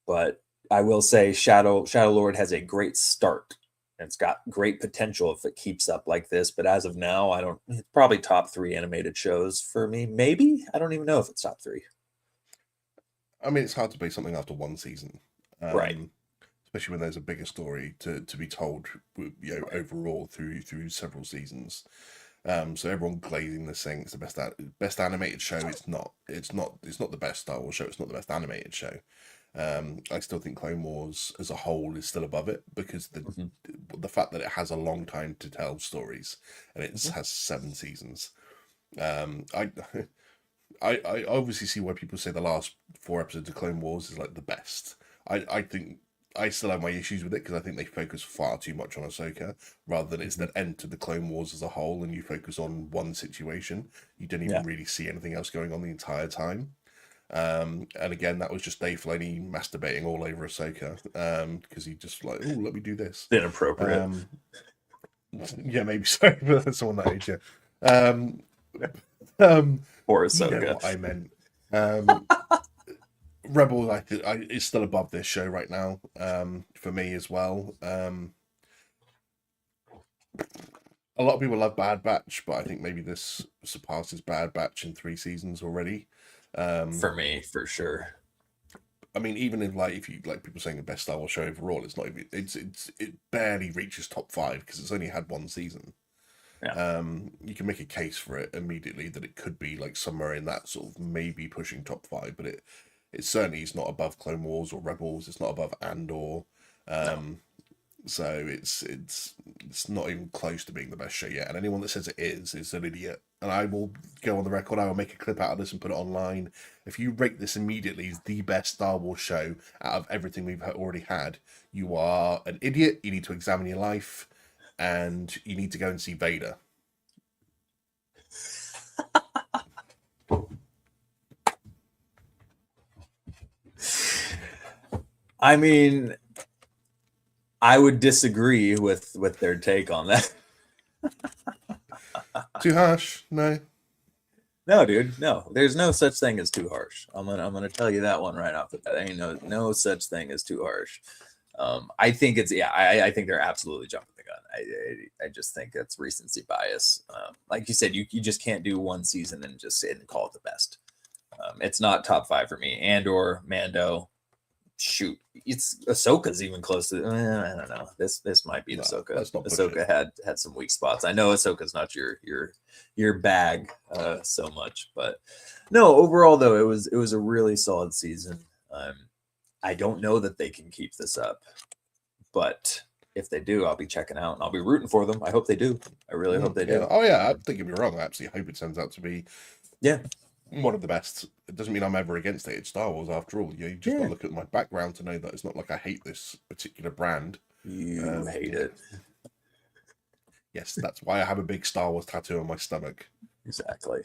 But I will say Shadow Lord has a great start And it's got great potential if it keeps up like this. But as of now, I don't. It's probably top 3 animated shows for me. Maybe I don't even know if it's top 3. I mean, it's hard to base something after one season, Right. especially when there's a bigger story to be told, overall through several seasons. So everyone glazing this thing, it's the best animated show. It's not. It's not the best Star Wars show. It's not the best animated show. I still think Clone Wars as a whole is still above it because the fact that it has a long time to tell stories and it has 7 seasons. I I obviously see why people say the last 4 episodes of Clone Wars is like the best. I think I still have my issues with it because I think they focus far too much on Ahsoka rather than it's an end to the Clone Wars as a whole and you focus on one situation. You don't even really see anything else going on the entire time. And again, that was just Dave Filoni masturbating all over Ahsoka because he just like, oh, let me do this. Inappropriate. Yeah, maybe so. But someone that age, Or you know Ahsoka. what I meant. Rebel is still above this show right now for me as well. A lot of people love Bad Batch, but I think maybe this surpasses Bad Batch in 3 seasons already. For me, for sure. I mean, even if you like people saying the best Star Wars show overall, it's not even it barely reaches top 5 because it's only had 1 season. Yeah. You can make a case for it immediately that it could be like somewhere in that sort of maybe pushing top 5, but it certainly is not above Clone Wars or Rebels. It's not above Andor. No. So it's not even close to being the best show yet. And anyone that says it is an idiot. And I will go on the record. I will make a clip out of this and put it online. If you rate this immediately as the best Star Wars show out of everything we've already had, you are an idiot. You need to examine your life, and you need to go and see Vader. I mean, I would disagree with their take on that. Too harsh? No. No, dude. No, there's no such thing as too harsh. I'm gonna tell you that one right off the bat. Ain't no such thing as too harsh. I think it's I think they're absolutely jumping the gun. I just think that's recency bias. Like you said, you just can't do 1 season and just sit and call it the best. It's not top 5 for me. Andor, Mando. Shoot, it's Ahsoka's even close to. I don't know. This might be Ahsoka. Ahsoka had some weak spots. I know Ahsoka's not your bag so much, but no. Overall, though, it was a really solid season. I don't know that they can keep this up, but if they do, I'll be checking out and I'll be rooting for them. I hope they do. I really hope they do. Oh yeah, don't get me wrong. I absolutely hope it turns out to be one of the best. It doesn't mean I'm ever against it. It's Star Wars after all. You just got to look at my background to know that it's not like I hate this particular brand. You hate it. Yes, that's why I have a big Star Wars tattoo on my stomach. Exactly.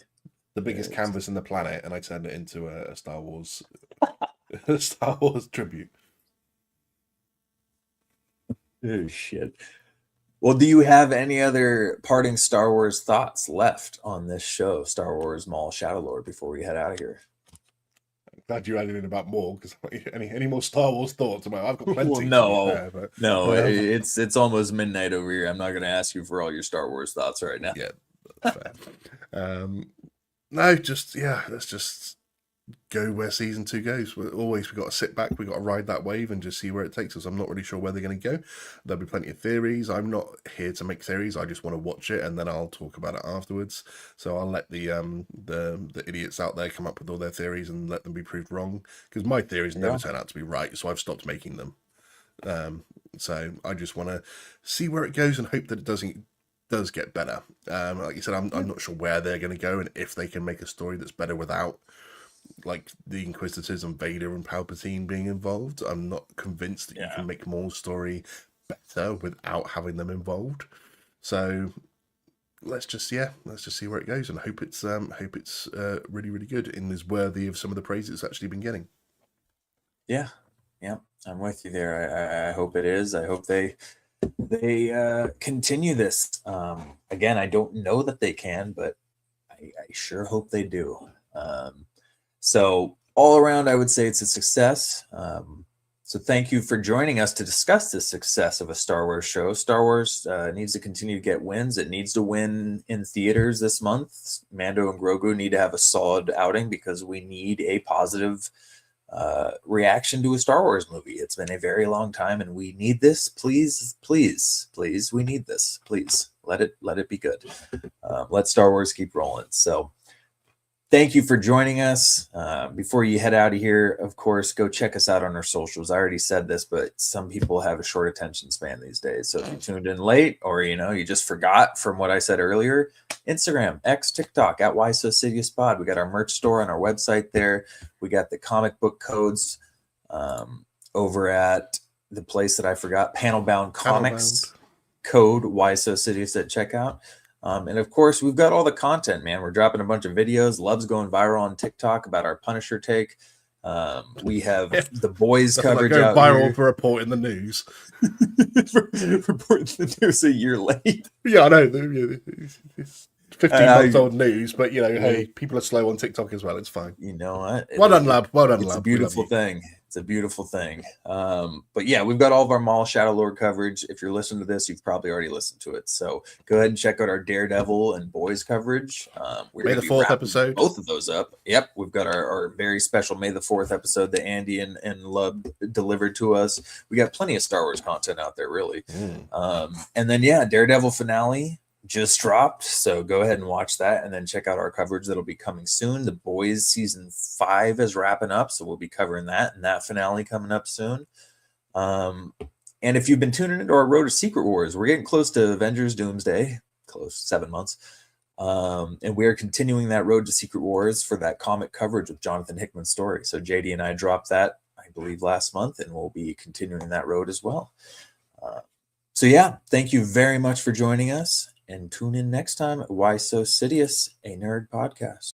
The biggest canvas in the planet, and I turned it into a Star Wars a Star Wars tribute. Oh shit. Well, do you have any other parting Star Wars thoughts left on this show, Star Wars Maul Shadow Lord, before we head out of here? I'm glad you added in about Maul, because any more Star Wars thoughts? I've got plenty. Well, no, it's almost midnight over here. I'm not going to ask you for all your Star Wars thoughts right now. Yeah, that's fair. No, let's just go where season 2 goes. We've got to sit back, we've got to ride that wave and just see where it takes us. I'm not really sure where they're going to go. There'll be plenty of theories. I'm not here to make theories. I just want to watch it and then I'll talk about it afterwards. So I'll let the idiots out there come up with all their theories and let them be proved wrong, because my theories never turn out to be right, so I've stopped making them. So I just want to see where it goes and hope that it does get better. Like you said, I'm not sure where they're going to go and if they can make a story that's better without like the Inquisitors and Vader and Palpatine being involved. I'm not convinced that you can make Maul's story better without having them involved. So let's just see where it goes and hope it's really, really good and is worthy of some of the praise it's actually been getting. Yeah, I'm with you there. I hope it is. I hope they continue this. Again, I don't know that they can, but I sure hope they do. So all around, I would say it's a success. So thank you for joining us to discuss the success of a Star Wars show. Star Wars needs to continue to get wins. It needs to win in theaters this month. Mando and Grogu need to have a solid outing because we need a positive reaction to a Star Wars movie. It's been a very long time, and we need this. Please, please, please, we need this. Please let it be good. Let Star Wars keep rolling. So thank you for joining us. Before you head out of here, of course, go check us out on our socials. I already said this, but some people have a short attention span these days. So if you tuned in late, or you just forgot from what I said earlier, Instagram, X, TikTok at Why So Sidious Pod. We got our merch store on our website there. We got the comic book codes over at the place that I forgot, Panel Bound Comics. Code Why So Sidious at checkout. And of course, we've got all the content, man. We're dropping a bunch of videos. Love's going viral on TikTok about our Punisher take. We have the boys coverage out viral here. for reporting the news. Reporting the news a year late. Yeah, I know. 15-month-old news, but hey, people are slow on TikTok as well. It's fine. You know what? Well done, lab. Well done, It's lab. a beautiful thing. It's a beautiful thing. But yeah, we've got all of our Maul Shadow Lord coverage. If you're listening to this, you've probably already listened to it. So go ahead and check out our Daredevil and Boys coverage. May the 4th episode. Both of those up. Yep. We've got our very special May the 4th episode that Andy and Lub delivered to us. We got plenty of Star Wars content out there, really. And then, yeah, Daredevil finale just dropped, so go ahead and watch that, and then check out our coverage that'll be coming soon. The Boys season 5 is wrapping up, so we'll be covering that, and that finale coming up soon. And if you've been tuning into our Road to Secret Wars, we're getting close to Avengers Doomsday, close 7 months, and we are continuing that Road to Secret Wars for that comic coverage with Jonathan Hickman's story. So JD and I dropped that, I believe, last month, and we'll be continuing that road as well. So yeah, thank you very much for joining us. And tune in next time at Why So Sidious, a Nerd Podcast.